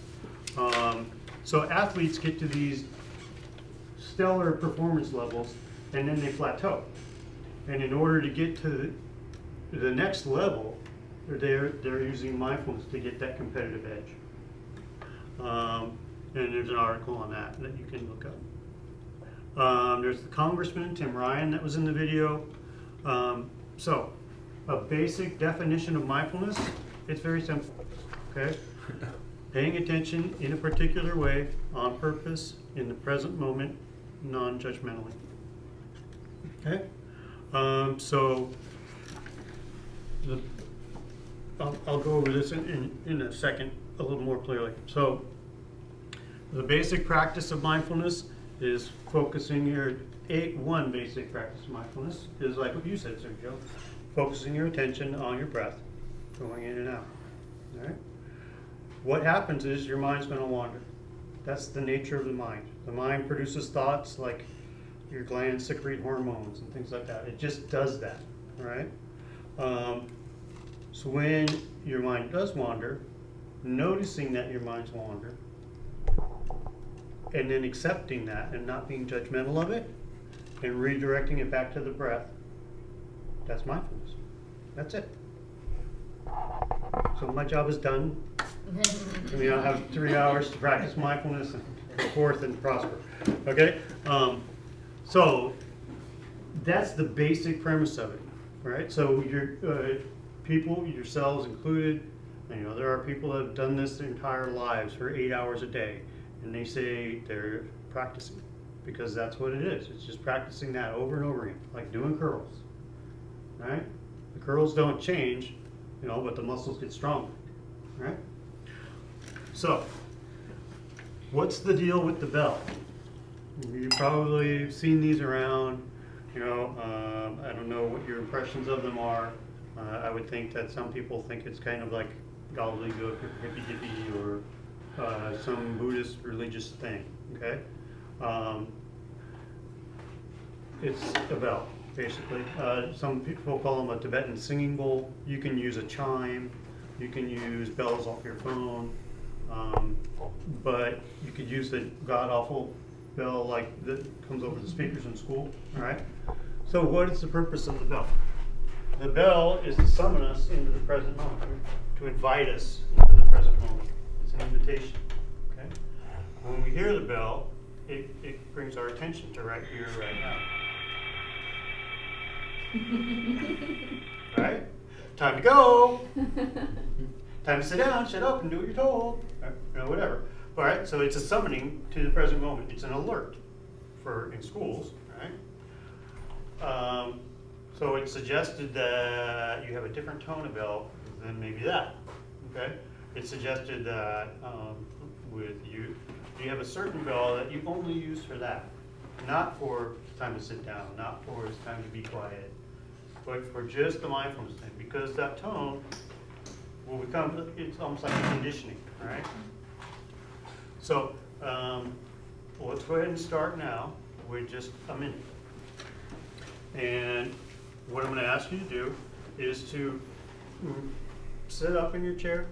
So athletes get to these stellar performance levels, and then they plateau. And in order to get to the next level, they're using mindfulness to get that competitive edge. And there's an article on that you can look up. There's the Congressman, Tim Ryan, that was in the video. So, a basic definition of mindfulness, it's very simple, okay? Paying attention in a particular way, on purpose, in the present moment, non-judgmentally. Okay? I'll go over this in a second a little more clearly. So, the basic practice of mindfulness is focusing one basic practice of mindfulness is like what you said, Sergio, focusing your attention on your breath, going in and out. All right? What happens is your mind's going to wander. That's the nature of the mind. The mind produces thoughts like your glands secrete hormones and things like that. It just does that, all right? So when your mind does wander, noticing that your mind's wander, and then accepting that and not being judgmental of it, and redirecting it back to the breath, that's mindfulness. That's it. So my job is done. I mean, I'll have 3 hours to practice mindfulness and go forth and prosper. Okay? So that's the basic premise of it, right? So your people, yourselves included, there are people that have done this their entire lives for 8 hours a day, and they say they're practicing because that's what it is. It's just practicing that over and over again, like doing curls, right? The curls don't change, but the muscles get stronger, right? So, what's the deal with the bell? You've probably seen these around. I don't know what your impressions of them are. I would think that some people think it's kind of like gobbledygook or hippy-dippy or some Buddhist religious thing, okay? It's a bell, basically. Some people call them a Tibetan singing bowl. You can use a chime. You can use bells off your phone. But you could use the god-awful bell like that comes over the speakers in school, all right? So what is the purpose of the bell? The bell is to summon us into the present moment, to invite us into the present moment. It's an invitation, okay? When we hear the bell, it brings our attention to right here, right now. Right? Time to go. Time to sit down, shut up, and do what you're told. Whatever. All right, so it's a summoning to the present moment. It's an alert in schools, right? So it's suggested that you have a different tone of bell than maybe that, okay? It's suggested that with you have a certain bell that you only use for that, not for time to sit down, not for it's time to be quiet, but for just the mindfulness thing, because that tone will become, it's almost like conditioning, all right? So let's go ahead and start now with just a minute. And what I'm going to ask you to do is to sit up in your chair,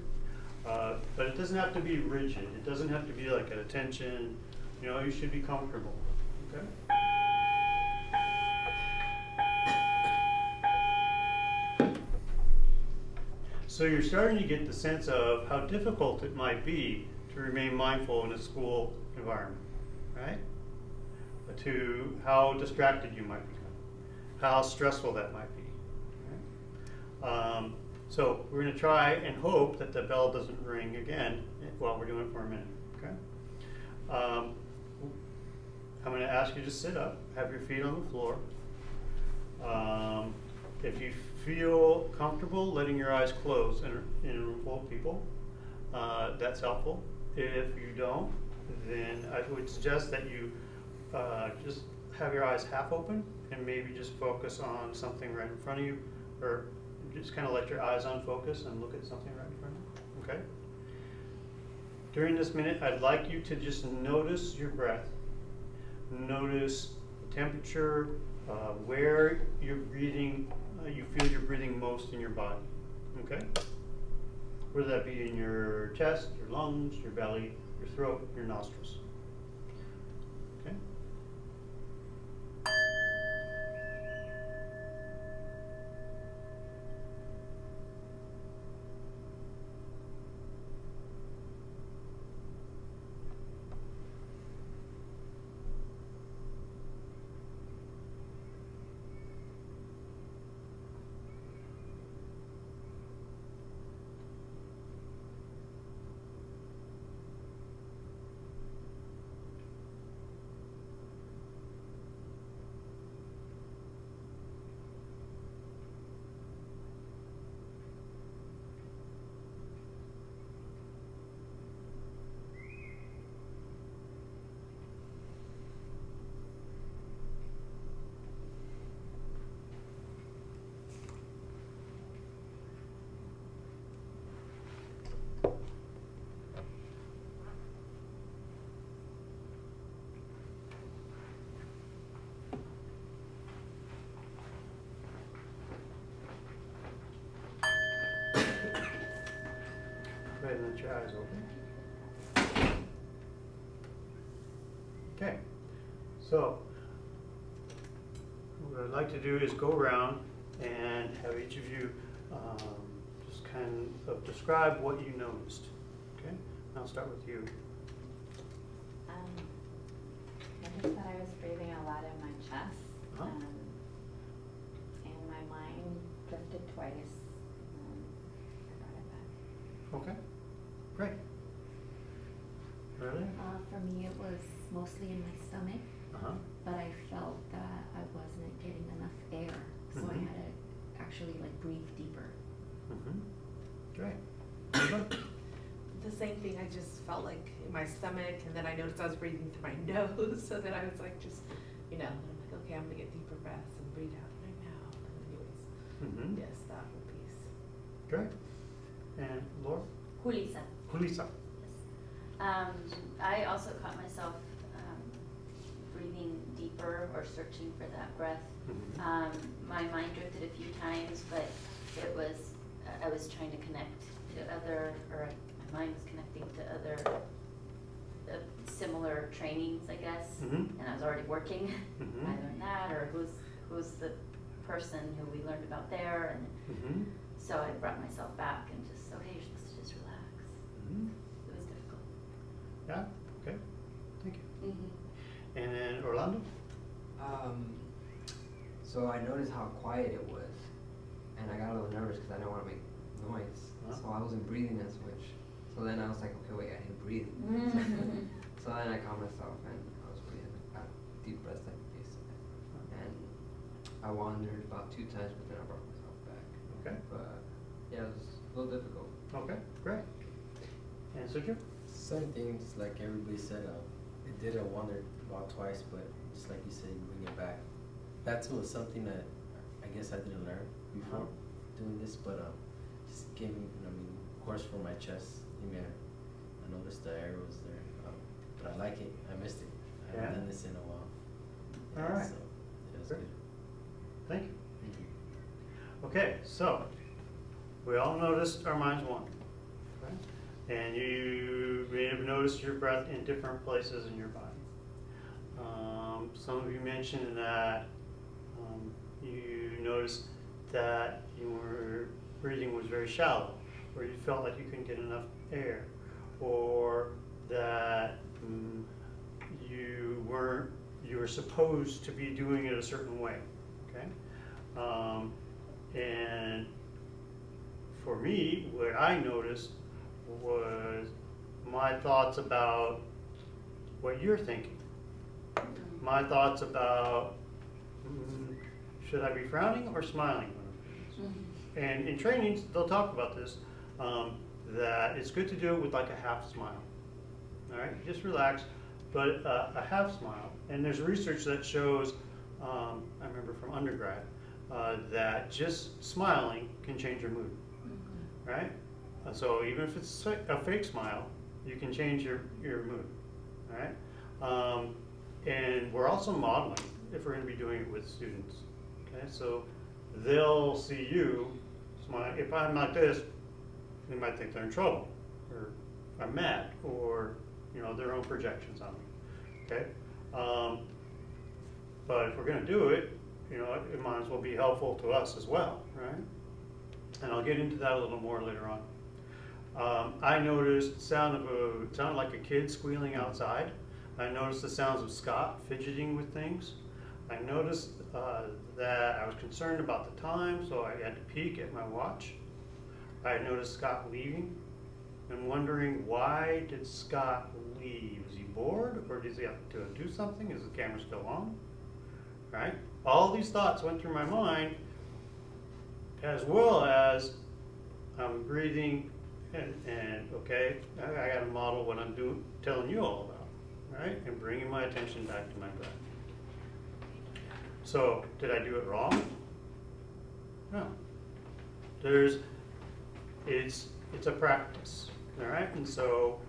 but it doesn't have to be rigid. It doesn't have to be like at attention. You know, you should be comfortable, okay? So you're starting to get the sense of how difficult it might be to remain mindful in a school environment, right? To how distracted you might become, how stressful that might be. Right? So we're going to try and hope that the bell doesn't ring again while we're doing it for a minute, okay? I'm going to ask you to sit up, have your feet on the floor. If you feel comfortable letting your eyes close in a room full of people, that's helpful. If you don't, then I would suggest that you just have your eyes half open and maybe just focus on something right in front of you, or just kind of let your eyes unfocus and look at something right in front of you, okay? During this minute, I'd like you to just notice your breath. Notice the temperature, where you're breathing, you feel you're breathing most in your body, okay? Whether that be in your chest, your lungs, your belly, your throat, your nostrils, okay? Go ahead and let your eyes open. Okay, so what I'd like to do is go around and have each of you just kind of describe what you noticed. Okay, I'll start with you. Noticed that I was breathing a lot in my chest, Uh-huh. and my mind drifted twice, and I brought it back. Okay, great. Really? For me, it was mostly in my stomach, Uh-huh. but I felt that I wasn't getting enough air, so I Mhm. had to actually like breathe deeper. Mm-hmm. Great. Eva? The same thing, I just felt like in my stomach, and then I noticed I was breathing through my nose, so then I was like, just, you know, I'm like, okay, I'm gonna get deeper breaths and breathe out my mouth. And anyways, Mm-hmm. yes, that whole piece. Great. And Laura? Julissa. Julissa? I also caught myself breathing deeper or searching for that breath. Mhm. My mind drifted a few times, but it was, I was trying to connect to other, or my mind was connecting to other similar trainings, I guess. Mhm. And I was already working. Mhm. I learned that, or who's the person who we learned about there, and Mm-hmm. so I brought myself back and just, okay, you're supposed to just relax. Mm-hmm. It was difficult. Yeah, okay, thank you. Mm-hmm. And then Orlando? So I noticed how quiet it was, and I got a little nervous because I didn't want to make noise. Huh? So I wasn't breathing as much. So then I was like, okay, wait, I need to breathe. So then I caught myself and I was breathing deep breaths like this. And I wandered about 2 times, but then I brought myself back. Okay, But yeah, it was a little difficult. okay, great. And Sergio? Some things, like everybody said, it did a wonder about twice, but just like you said, you bring it back. That too was something that I guess I didn't learn before doing this, but just gave me, of course, for my chest, I noticed the arrows there, but I like it. I missed it. I haven't done this in a while. All right. So it was Great. good. Thank you. Okay, so we all noticed our minds wander. Okay? And you may have noticed your breath in different places in your body. Some of you mentioned that you noticed that your breathing was very shallow, or you felt like you couldn't get enough air, or that you were supposed to be doing it a certain way. Okay, and for me, what I noticed was my thoughts about what you're thinking. My thoughts about should I be frowning or smiling? And in trainings, they'll talk about this, that it's good to do it with like a half smile. All right, just relax, but a half smile. And there's research that shows, I remember from undergrad, that just smiling can change your mood, right? So even if it's a fake smile, you can change your mood, all right? And we're also modeling if we're going to be doing it with students, okay? So they'll see you smile. If I'm like this, they might think they're in trouble, or I'm mad, or their own projections on me, okay? But if we're going to do it, it might as well be helpful to us as well, right? And I'll get into that a little more later on. I noticed the sound it sounded like a kid squealing outside. I noticed the sounds of Scott fidgeting with things. I noticed that I was concerned about the time, so I had to peek at my watch. I noticed Scott leaving and wondering, why did Scott leave? Was he bored, or does he have to do something? Is the camera still on? Right? All these thoughts went through my mind, as well as I'm breathing, and okay, I got to model what I'm telling you all about, right? And bringing my attention back to my breath. So, did I do it wrong? No. It's a practice, all right? And so,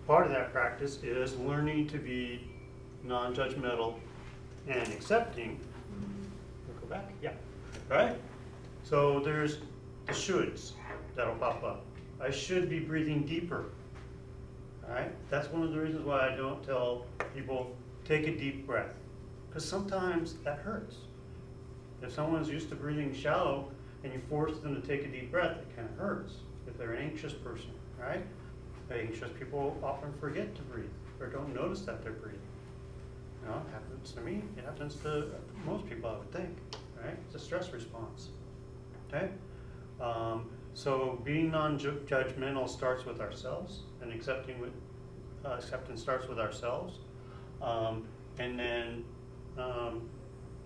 part of that practice is learning to be non-judgmental and accepting. We'll go back, yeah, right? So there's the shoulds that'll pop up. I should be breathing deeper, all right? That's one of the reasons why I don't tell people, take a deep breath, because sometimes that hurts. If someone's used to breathing shallow and you force them to take a deep breath, it kind of hurts. If they're an anxious person, right? Anxious people often forget to breathe or don't notice that they're breathing. It happens to me. It happens to most people, I would think, right? It's a stress response, okay? So being non-judgmental starts with ourselves, and acceptance starts with ourselves. And then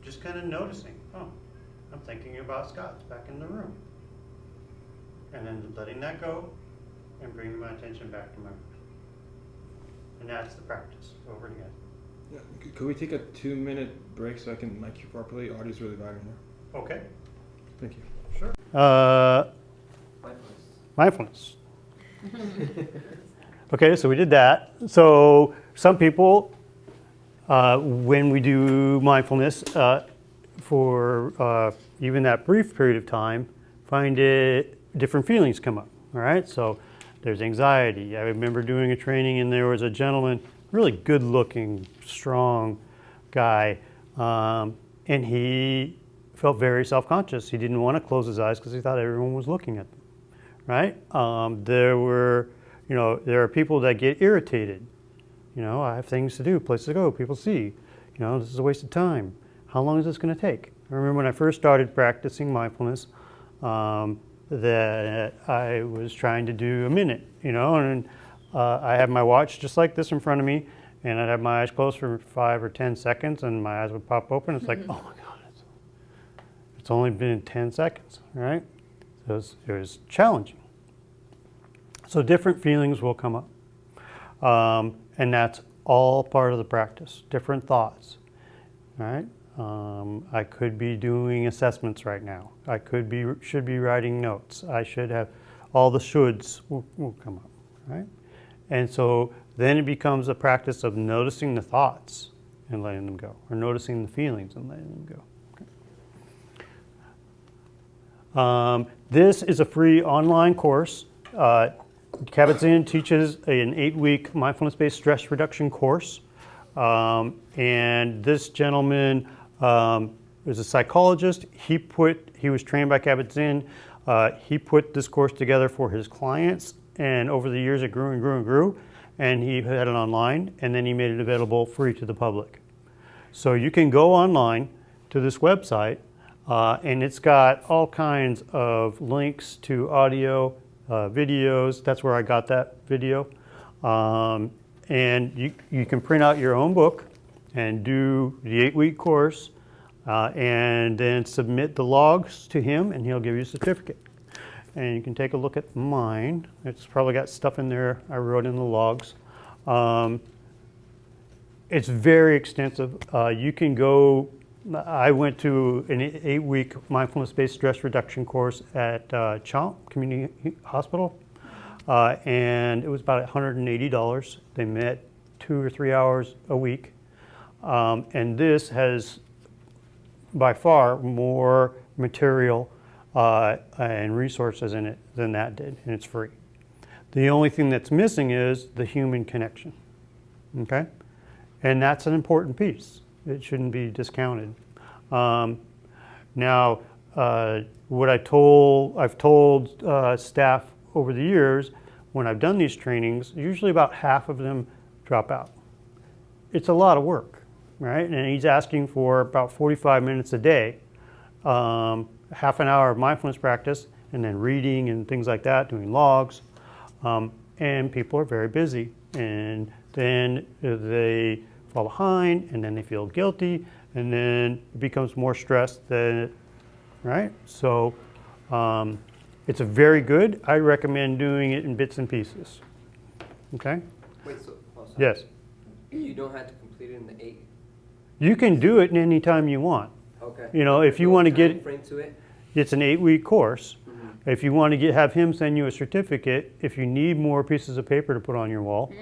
just kind of noticing, I'm thinking about Scott's back in the room. And then letting that go and bringing my attention back to my breath. And that's the practice over again. Yeah. Could we take a 2-minute break so I can mic you properly? Audio's really bad in here. Okay. Thank you. Sure. Mindfulness. Okay, so we did that. So some people, when we do mindfulness, for even that brief period of time, find different feelings come up. All right, so there's anxiety. I remember doing a training, and there was a gentleman, really good-looking, strong guy, and he felt very self-conscious. He didn't want to close his eyes because he thought everyone was looking at them. Right? There are people that get irritated. I have things to do, places to go, people see. This is a waste of time. How long is this going to take? I remember when I first started practicing mindfulness, that I was trying to do a minute, and I had my watch just like this in front of me, and I'd have my eyes closed for 5 or 10 seconds, and my eyes would pop open. It's like, oh my God, it's only been 10 seconds, right? So it was challenging. So different feelings will come up. And that's all part of the practice, different thoughts, right? I could be doing assessments right now. I should be writing notes. I should have, all the shoulds will come up, right? And so then it becomes a practice of noticing the thoughts and letting them go, or noticing the feelings and letting them go. Okay. This is a free online course. Kabat-Zinn teaches an 8-week mindfulness-based stress reduction course. And this gentleman is a psychologist. He was trained by Kabat-Zinn. He put this course together for his clients, and over the years it grew and grew and grew, and he had it online, and then he made it available free to the public. So you can go online to this website, and it's got all kinds of links to audio, videos. That's where I got that video. And you can print out your own book and do the 8-week course, and then submit the logs to him, and he'll give you a certificate. And you can take a look at mine. It's probably got stuff in there I wrote in the logs. It's very extensive. You can go, I went to an 8-week mindfulness-based stress reduction course at Chomp Community Hospital. And it was about $180. They met 2 or 3 hours a week. And this has by far more material and resources in it than that did, and it's free. The only thing that's missing is the human connection, okay? And that's an important piece. It shouldn't be discounted. Now, what I've told staff over the years, when I've done these trainings, usually about half of them drop out. It's a lot of work, right? And he's asking for about 45 minutes a day, half an hour of mindfulness practice, and then reading and things like that, doing logs. And people are very busy. And then they fall behind, and then they feel guilty, and then it becomes more stress than, right? So it's a very good. I recommend doing it in bits and pieces. Okay? Wait, so, oh, sorry. Yes. You don't have to complete it in the 8? You can do it any time you want. Okay. You know, if you want to get, frame to it? it's an 8-week course. Mm-hmm. If you want to have him send you a certificate, if you need more pieces of paper to put on your wall,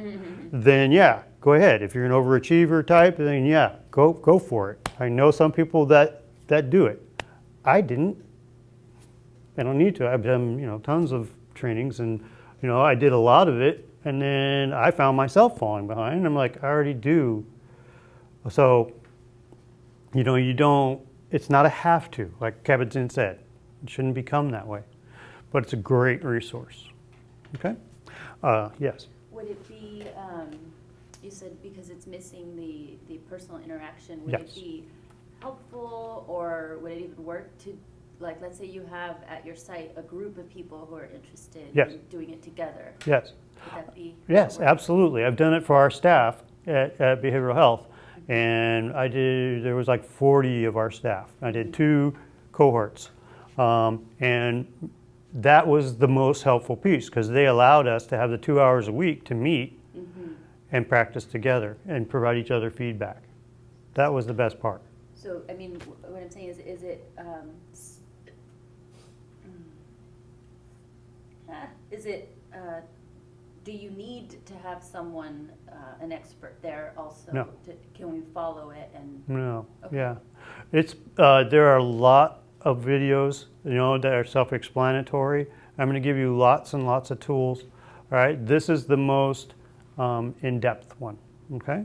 then yeah, go ahead. If you're an overachiever type, then yeah, go for it. I know some people that do it. I didn't. I don't need to. I've done, tons of trainings, and, I did a lot of it, and then I found myself falling behind. I'm like, I already do. So, you don't, it's not a have to, like Kabat-Zinn said. It shouldn't become that way. But it's a great resource. Okay? Yes? Would it be, you said because it's missing the personal interaction, would Yes. it be helpful, or would it even work to, like, let's say you have at your site a group of people who are interested Yes. in doing it together? Yes. Would that be? Yes, absolutely. I've done it for our staff at behavioral health. And there was like 40 of our staff. I did 2 cohorts. And that was the most helpful piece, because they allowed us to have the 2 hours a week to meet and practice together and provide each other feedback. That was the best part. So, I mean, what I'm saying is do you need to have someone, an expert there also? No. Can we follow it and? No, Okay. yeah. It's, there are a lot of videos, that are self-explanatory. I'm going to give you lots and lots of tools. All right, this is the most in-depth one, okay?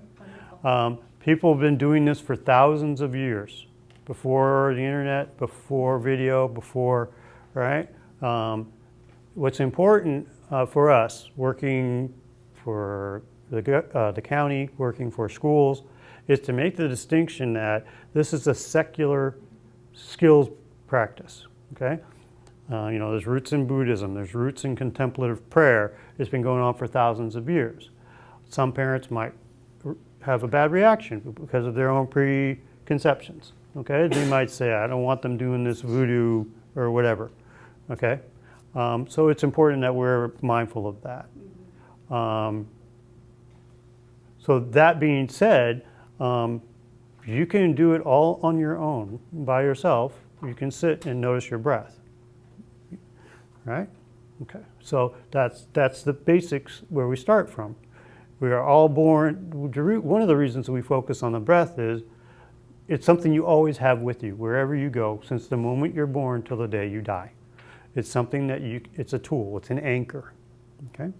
People have been doing this for thousands of years, before the internet, before video, right? What's important for us, working for the county, working for schools, is to make the distinction that this is a secular skills practice, okay? There's roots in Buddhism, there's roots in contemplative prayer. It's been going on for thousands of years. Some parents might have a bad reaction because of their own preconceptions, okay? They might say, I don't want them doing this voodoo or whatever, okay? So it's important that we're mindful of that. So that being said, you can do it all on your own, by yourself. You can sit and notice your breath. Right? Okay. So that's the basics where we start from. We are all born. One of the reasons we focus on the breath is it's something you always have with you wherever you go, since the moment you're born till the day you die. It's something that it's a tool. It's an anchor. Okay.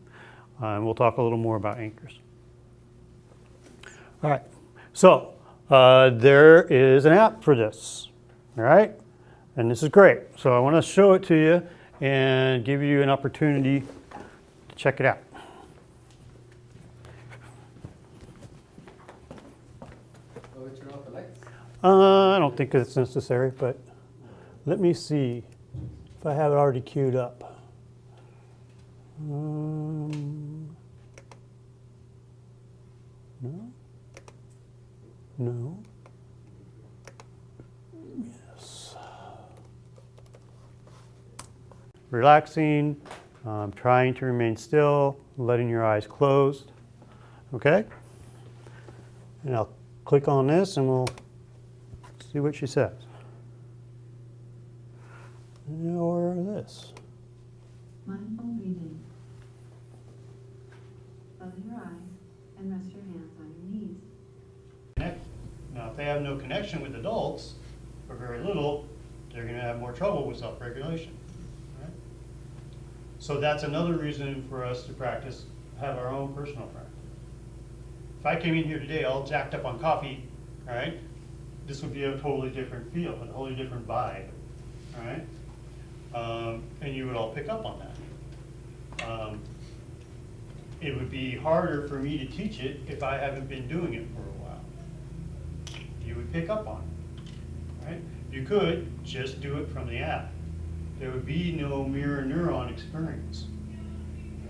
And we'll talk a little more about anchors. All right. So there is an app for this. All right. And this is great. So I want to show it to you and give you an opportunity to check it out. I don't think it's necessary, but let me see if I have it already queued up. No? No? Yes. Relaxing, trying to remain still, letting your eyes closed. Okay? And I'll click on this and we'll see what she says. Or this. Mindful breathing. Close your eyes and rest your hands on your knees. Now, if they have no connection with adults, or very little, they're going to have more trouble with self-regulation. Right? So that's another reason for us to practice, have our own personal practice. If I came in here today all jacked up on coffee, all right, this would be a totally different feel, a totally different vibe, all right? And you would all pick up on that. It would be harder for me to teach it if I haven't been doing it for a while. You would pick up on it, right? You could just do it from the app. There would be no mirror neuron experience,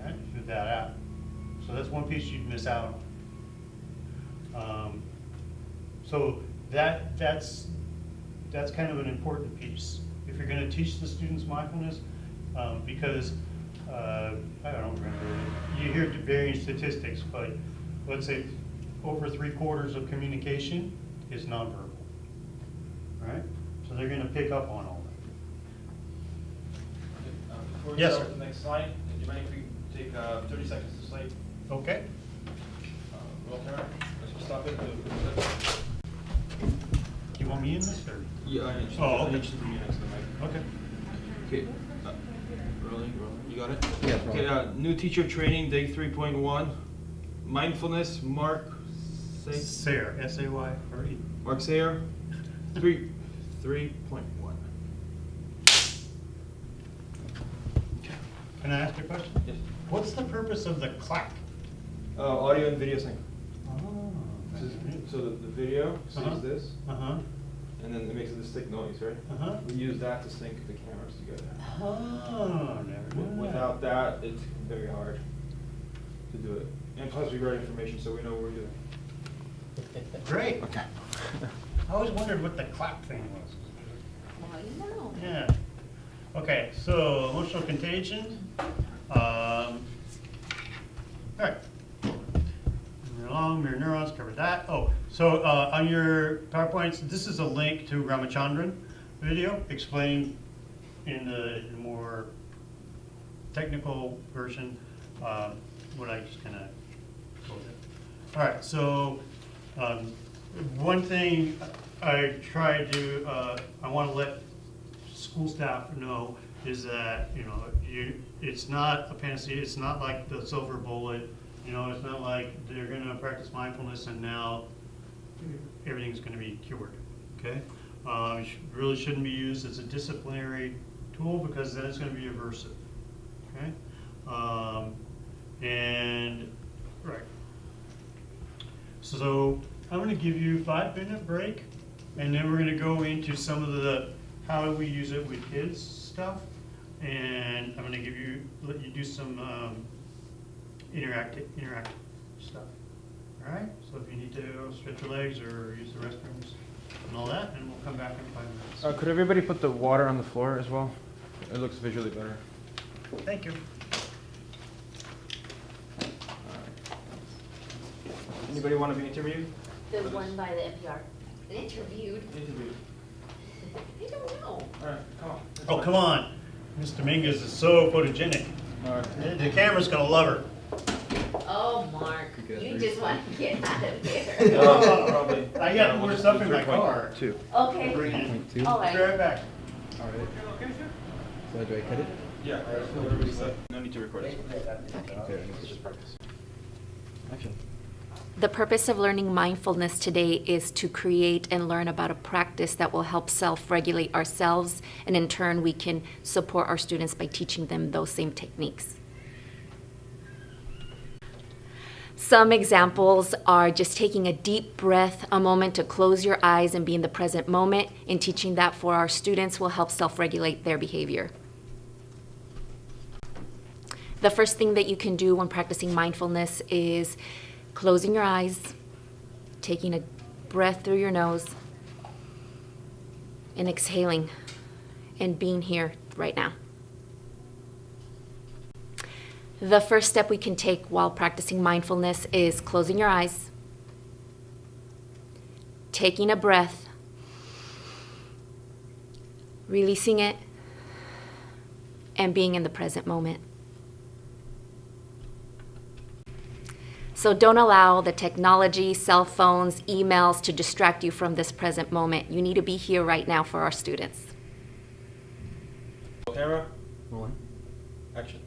right, with that app. So that's one piece you'd miss out on. So that's kind of an important piece if you're going to teach the students mindfulness, because I don't remember. You hear varying statistics, but let's say over 3/4 of communication is nonverbal, right? So they're going to pick up on all that. Before we Yes, start sir. with the next slide, do you mind if we take 30 seconds to slate? Okay. Roll camera. Let's stop it. You want me in this or? Yeah, I need you. Oh, okay. I need you to be next to the mic. Okay. Okay. Rolling. You got it? Yes, Okay. New teacher training, day 3.1. Mindfulness. Mark. Sayer, S-A-Y-R-E. Mark Sayer. 3.1. Can I ask you a question? Yes. What's the purpose of the clap? Audio and video sync. Oh, So the video Uh-huh. sees this, uh-huh, and then it makes a distinct noise, right? uh-huh. We use that to sync the cameras together. Oh, never knew that. Without that, it's very hard to do it. And plus, we write information, so we know what we're doing. Great. Okay. I always wondered what the clap thing was. Well, you know. Yeah. Okay, so emotional contagion. All right. Mirror neurons, covered that. Oh, so on your PowerPoints, this is a link to Ramachandran video explaining in the more technical version what I just kind of told you. All right, so one thing I try to, I want to let school staff know is that, it's not a panacea, it's not like the silver bullet, it's not like they're going to practice mindfulness and now everything's going to be cured, okay? It really shouldn't be used as a disciplinary tool because then it's going to be aversive, okay? Right. So I'm going to give you a 5-minute break and then we're going to go into some of the how we use it with kids stuff, and I'm going to let you do some interactive stuff. All right. So if you need to stretch your legs or use the restrooms and all that, and we'll come back in 5 minutes. Could everybody put the water on the floor as well? It looks visually better. Thank you. Anybody want to be interviewed? The one by the NPR. Interviewed? Interviewed. I don't know. All right, come on. Oh, come on. Mr. Mingus is so photogenic. All right. The camera's gonna love her. Oh, Mark, you just want to get out of here. Probably. I got more stuff in my car. Two. Okay, Bring it. all Be right. right back. All right. So do I cut it? Yeah, whatever you said. No need to record it. Okay. Just practice. Action. The purpose of learning mindfulness today is to create and learn about a practice that will help self-regulate ourselves, and in turn, we can support our students by teaching them those same techniques. Some examples are just taking a deep breath, a moment to close your eyes and be in the present moment, and teaching that for our students will help self-regulate their behavior. The first thing that you can do when practicing mindfulness is closing your eyes, taking a breath through your nose, and exhaling, and being here right now. The first step we can take while practicing mindfulness is closing your eyes, taking a breath, releasing it, and being in the present moment. So don't allow the technology, cell phones, emails to distract you from this present moment. You need to be here right now for our students. Camera. Rolling. Action.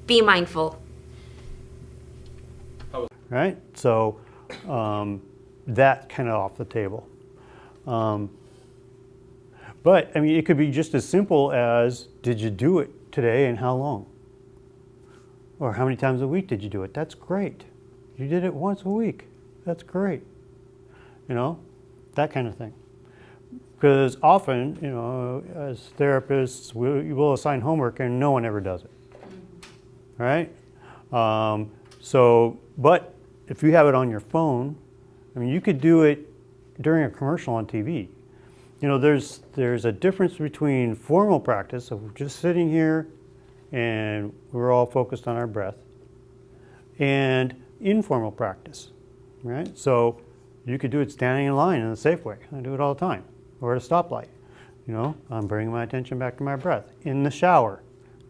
Be mindful. Right? So that's kind of off the table. But I mean, it could be just as simple as, did you do it today and how long? Or how many times a week did you do it? That's great. You did it once a week. That's great. You know, that kind of thing. Because often, you know, as therapists, we will assign homework and no one ever does it. Right? But if you have it on your phone, I mean, you could do it during a commercial on TV. You know, there's a difference between formal practice of just sitting here and we're all focused on our breath, and informal practice, right? So you could do it standing in line in a Safeway. I do it all the time. Or at a stoplight. You know, I'm bringing my attention back to my breath. In the shower,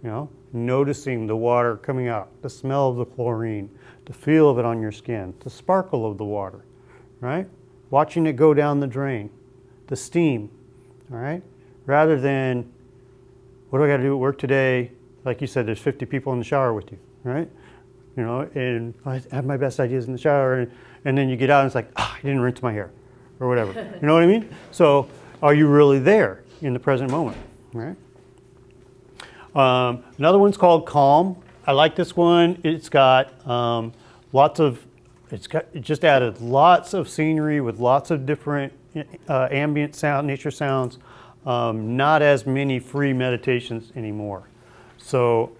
you know, noticing the water coming out, the smell of the chlorine, the feel of it on your skin, the sparkle of the water, right? Watching it go down the drain, the steam, all right? Rather than, what do I got to do at work today? Like you said, there's 50 people in the shower with you, right? You know, and I have my best ideas in the shower, and then you get out and it's like, I didn't rinse my hair, or whatever. You know what I mean? So, are you really there in the present moment, right? Another one's called Calm. I like this one. It's got it just added lots of scenery with lots of different ambient sound, nature sounds. Not as many free meditations anymore. So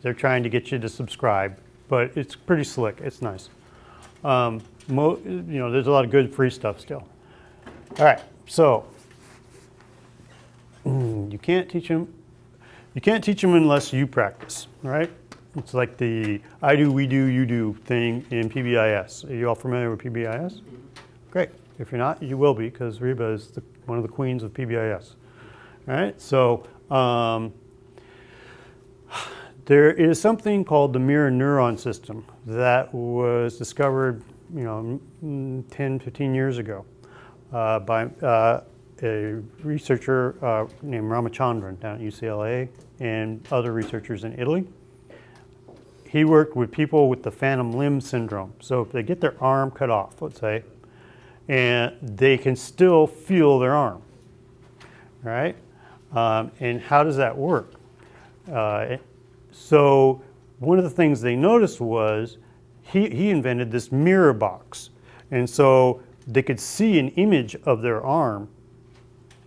they're trying to get you to subscribe, but it's pretty slick. It's nice. You know, there's a lot of good free stuff still. All right, so you can't teach them. You can't teach them unless you practice, right? It's like the I do, we do, you do thing in PBIS. Are you all familiar with PBIS? Great. If you're not, you will be, because Reba is one of the queens of PBIS. All right, so there is something called the mirror neuron system that was discovered, you know, 10, 15 years ago by a researcher named Ramachandran down at UCLA and other researchers in Italy. He worked with people with the phantom limb syndrome. So if they get their arm cut off, let's say, and they can still feel their arm, right? And how does that work? So one of the things they noticed was he invented this mirror box. And so they could see an image of their arm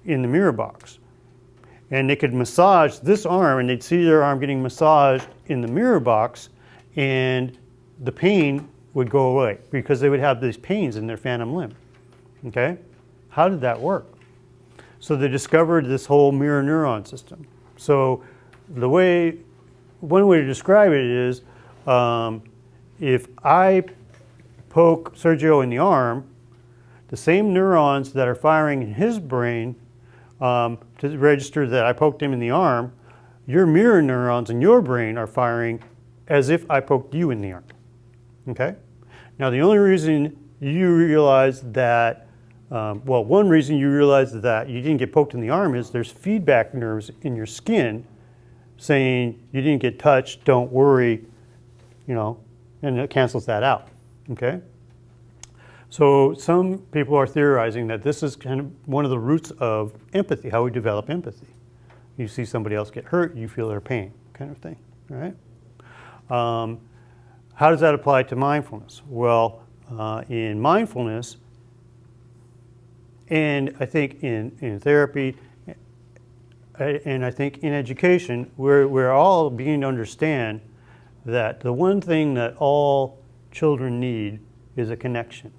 in the mirror box. And they could massage this arm, and they'd see their arm getting massaged in the mirror box, and the pain would go away because they would have these pains in their phantom limb. Okay? How did that work? So they discovered this whole mirror neuron system. So one way to describe it is, if I poke Sergio in the arm, the same neurons that are firing in his brain to register that I poked him in the arm, your mirror neurons in your brain are firing as if I poked you in the arm. Okay? Now, the only reason you realize that, one reason you realize that you didn't get poked in the arm is there's feedback nerves in your skin saying you didn't get touched, don't worry, and it cancels that out. Okay? So some people are theorizing that this is kind of one of the roots of empathy, how we develop empathy. You see somebody else get hurt, you feel their pain, kind of thing. All right? How does that apply to mindfulness? Well, in mindfulness, and I think in therapy, and I think in education, we're all beginning to understand that the one thing that all children need is a connection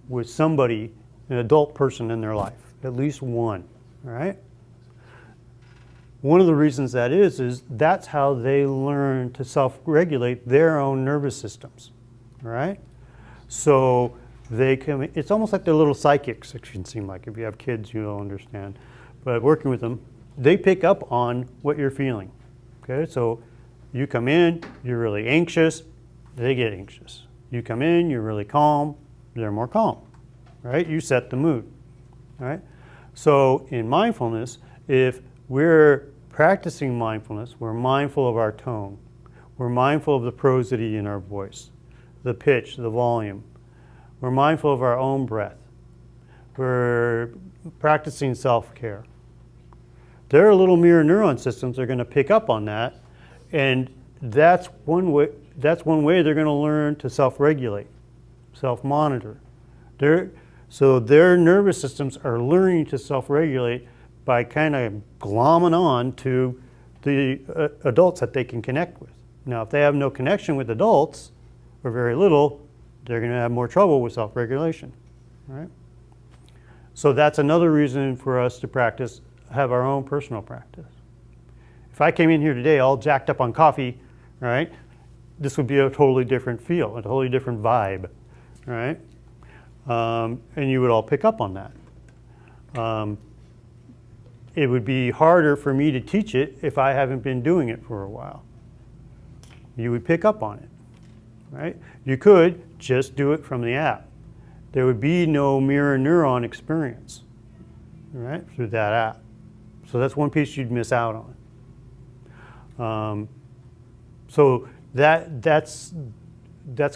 with somebody, an adult person in their life, at least one, all right? One of the reasons that is that's how they learn to self-regulate their own nervous systems, all right? So it's almost like they're little psychics, it can seem like. If you have kids, you'll understand. But working with them, they pick up on what you're feeling, okay? So you come in, you're really anxious, they get anxious. You come in, you're really calm, they're more calm, right? You set the mood, all right? So in mindfulness, if we're practicing mindfulness, we're mindful of our tone. We're mindful of the prosody in our voice, the pitch, the volume. We're mindful of our own breath. We're practicing self-care. Their little mirror neuron systems are going to pick up on that, and that's one way they're going to learn to self-regulate, self-monitor. So their nervous systems are learning to self-regulate by kind of glomming on to the adults that they can connect with. Now, if they have no connection with adults, or very little, they're going to have more trouble with self-regulation, right? So that's another reason for us to have our own personal practice. If I came in here today all jacked up on coffee, right, this would be a totally different feel, a totally different vibe, right? And you would all pick up on that. It would be harder for me to teach it if I haven't been doing it for a while. You would pick up on it, right? You could just do it from the app. There would be no mirror neuron experience, right, through that app. So that's one piece you'd miss out on. So that's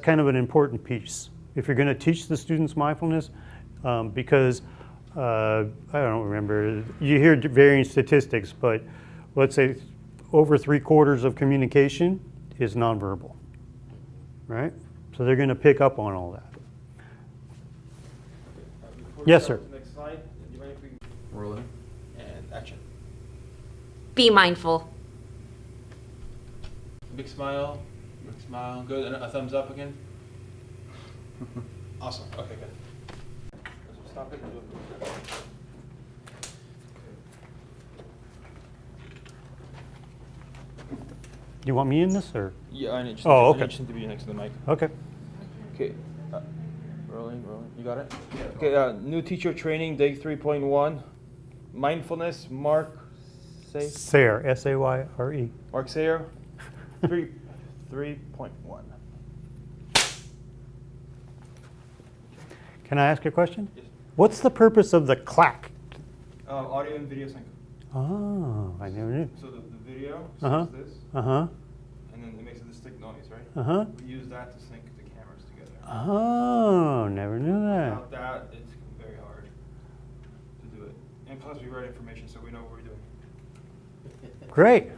kind of an important piece. If you're going to teach the students mindfulness, because I don't remember, you hear varying statistics, but let's say over 3/4 of communication is nonverbal, right? So they're going to pick up on all that. Yes, sir. Next slide. Do you mind if we roll in and action? Be mindful. Big smile. Big smile. Good. And a thumbs up again. Awesome. Okay, good. Stop it. You want me in this, or? Yeah, I need Oh, okay. I need to be next to the mic. Okay. Okay. Rolling. You got it? Okay, new teacher training, day 3.1. Mindfulness, Mark Sayre, S-A-Y-R-E. Mark Sayre, 3.1. Can I ask a question? Yes. What's the purpose of the clack? Audio and video sync. Oh, I never knew. So the video Uh-huh. syncs this, Uh-huh. and then it makes a distinct noise, right? Uh-huh. We use that to sync the cameras together. Oh, never knew that. Without that, it's very hard to do it. And plus, we write information, so we know what we're doing. Great.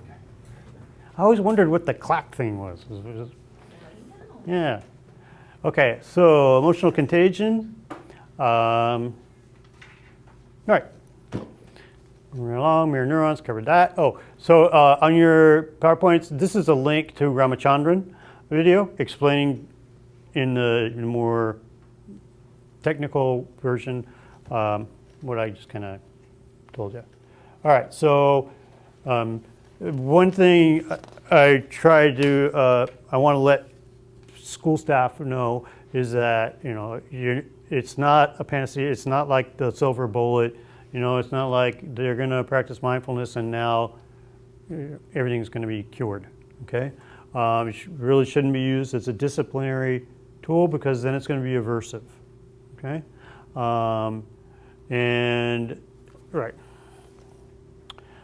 I always wondered what the clack thing was. Yeah. Okay, so emotional contagion. All right. Moving along, mirror neurons, covered that. Oh, so on your PowerPoints, this is a link to Ramachandran video explaining in the more technical version what I just kind of told you. All right, so one thing I try to, I want to let school staff know is that, it's not a panacea. It's not like the silver bullet. It's not like they're going to practice mindfulness and now everything's going to be cured. Okay, really shouldn't be used as a disciplinary tool because then it's going to be aversive. Okay, and right.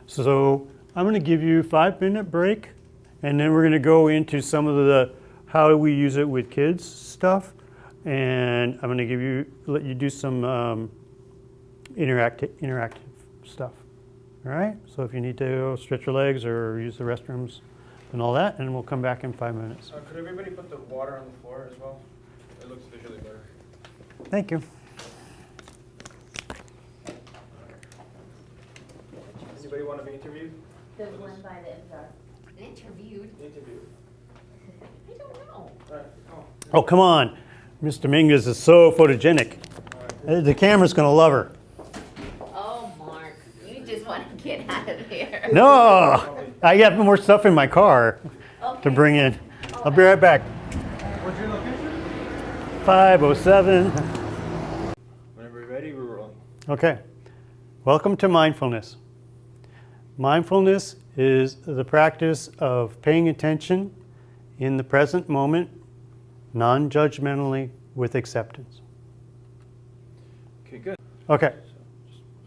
So I'm going to give you a 5-minute break, and then we're going to go into some of the how do we use it with kids stuff, and I'm going to let you do some interactive stuff. All right. So if you need to go stretch your legs or use the restrooms and all that, and we'll come back in 5 minutes. Could everybody put the water on the floor as well? It looks visually better. Thank you. Anybody want to be interviewed? There's one by the MDR. Interviewed? Interviewed. I don't know. All right. Oh, come on. Mr. Mingus is so photogenic. The camera's going to love her. Oh, Mark, you just want to get out of here. No! I got more stuff in my car to Okay. bring in. I'll be right back. What's your location? 507. Whenever you're ready, we're rolling. Okay. Welcome to mindfulness. Mindfulness is the practice of paying attention in the present moment, non-judgmentally, with acceptance. Okay, good. Okay.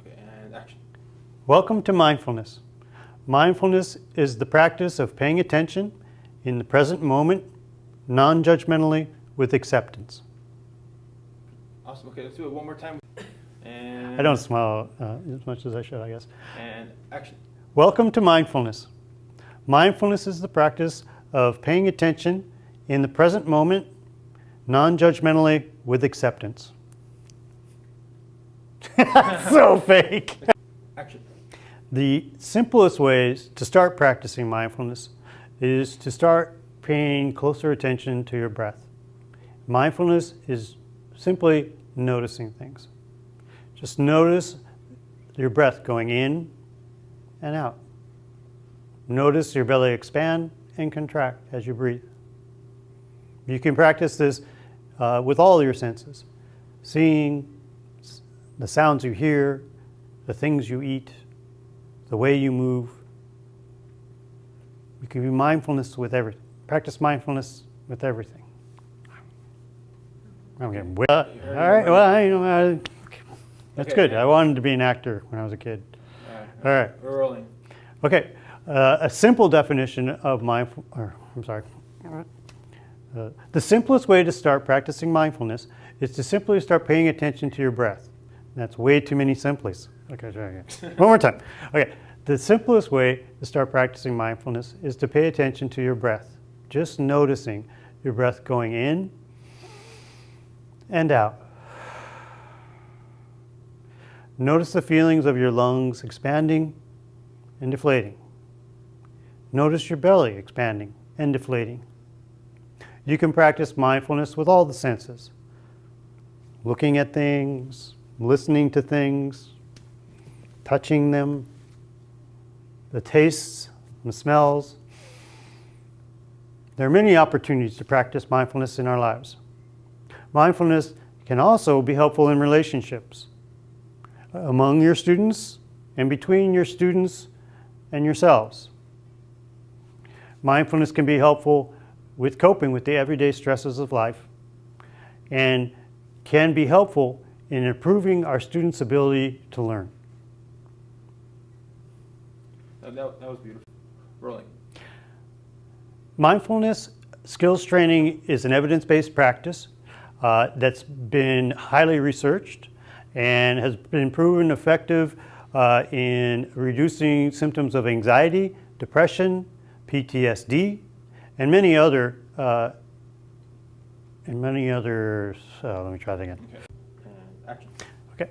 Okay, and action. Welcome to mindfulness. Mindfulness is the practice of paying attention in the present moment, non-judgmentally, with acceptance. Awesome. Okay, let's do it one more time. And I don't smile as much as I should, I guess. And action. Welcome to mindfulness. Mindfulness is the practice of paying attention in the present moment, non-judgmentally, with acceptance. So fake. Action. The simplest ways to start practicing mindfulness is to start paying closer attention to your breath. Mindfulness is simply noticing things. Just notice your breath going in and out. Notice your belly expand and contract as you breathe. You can practice this with all your senses. Seeing, the sounds you hear, the things you eat, the way you move. You can be mindfulness with everything. Practice mindfulness with everything. I'm getting way. All right. Well, that's Okay. good. I wanted to be an actor when I was a kid. All right. We're rolling. Okay. A simple definition of the simplest way to start practicing mindfulness is to simply start paying attention to your breath. That's way too many simplies. Okay, try again. One more time. Okay. The simplest way to start practicing mindfulness is to pay attention to your breath. Just noticing your breath going in and out. Notice the feelings of your lungs expanding and deflating. Notice your belly expanding and deflating. You can practice mindfulness with all the senses. Looking at things, listening to things, touching them, the tastes, the smells. There are many opportunities to practice mindfulness in our lives. Mindfulness can also be helpful in relationships, among your students and between your students and yourselves. Mindfulness can be helpful with coping with the everyday stresses of life and can be helpful in improving our students' ability to learn. That was beautiful. Rolling. Mindfulness skills training is an evidence-based practice that's been highly researched and has been proven effective in reducing symptoms of anxiety, depression, PTSD, and many other. Let me try that again. Okay. And action. Okay.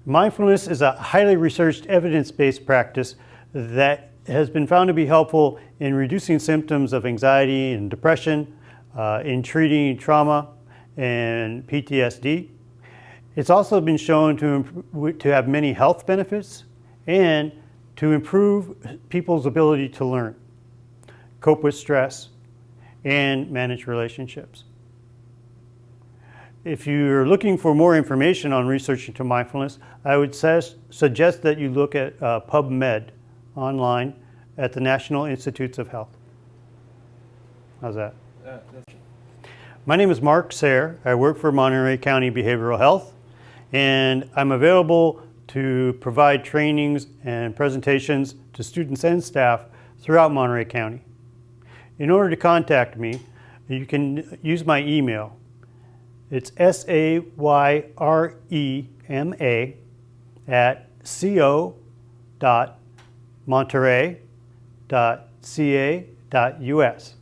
Mindfulness is a highly researched, evidence-based practice that has been found to be helpful in reducing symptoms of anxiety and depression, in treating trauma and PTSD. It's also been shown to have many health benefits and to improve people's ability to learn, cope with stress, and manage relationships. If you're looking for more information on research into mindfulness, I would suggest that you look at PubMed online at the National Institutes of Health. How's that? My name is Mark Sayre. I work for Monterey County Behavioral Health, and I'm available to provide trainings and presentations to students and staff throughout Monterey County. In order to contact me, you can use my email. It's sayrema@co.monterey.ca.us.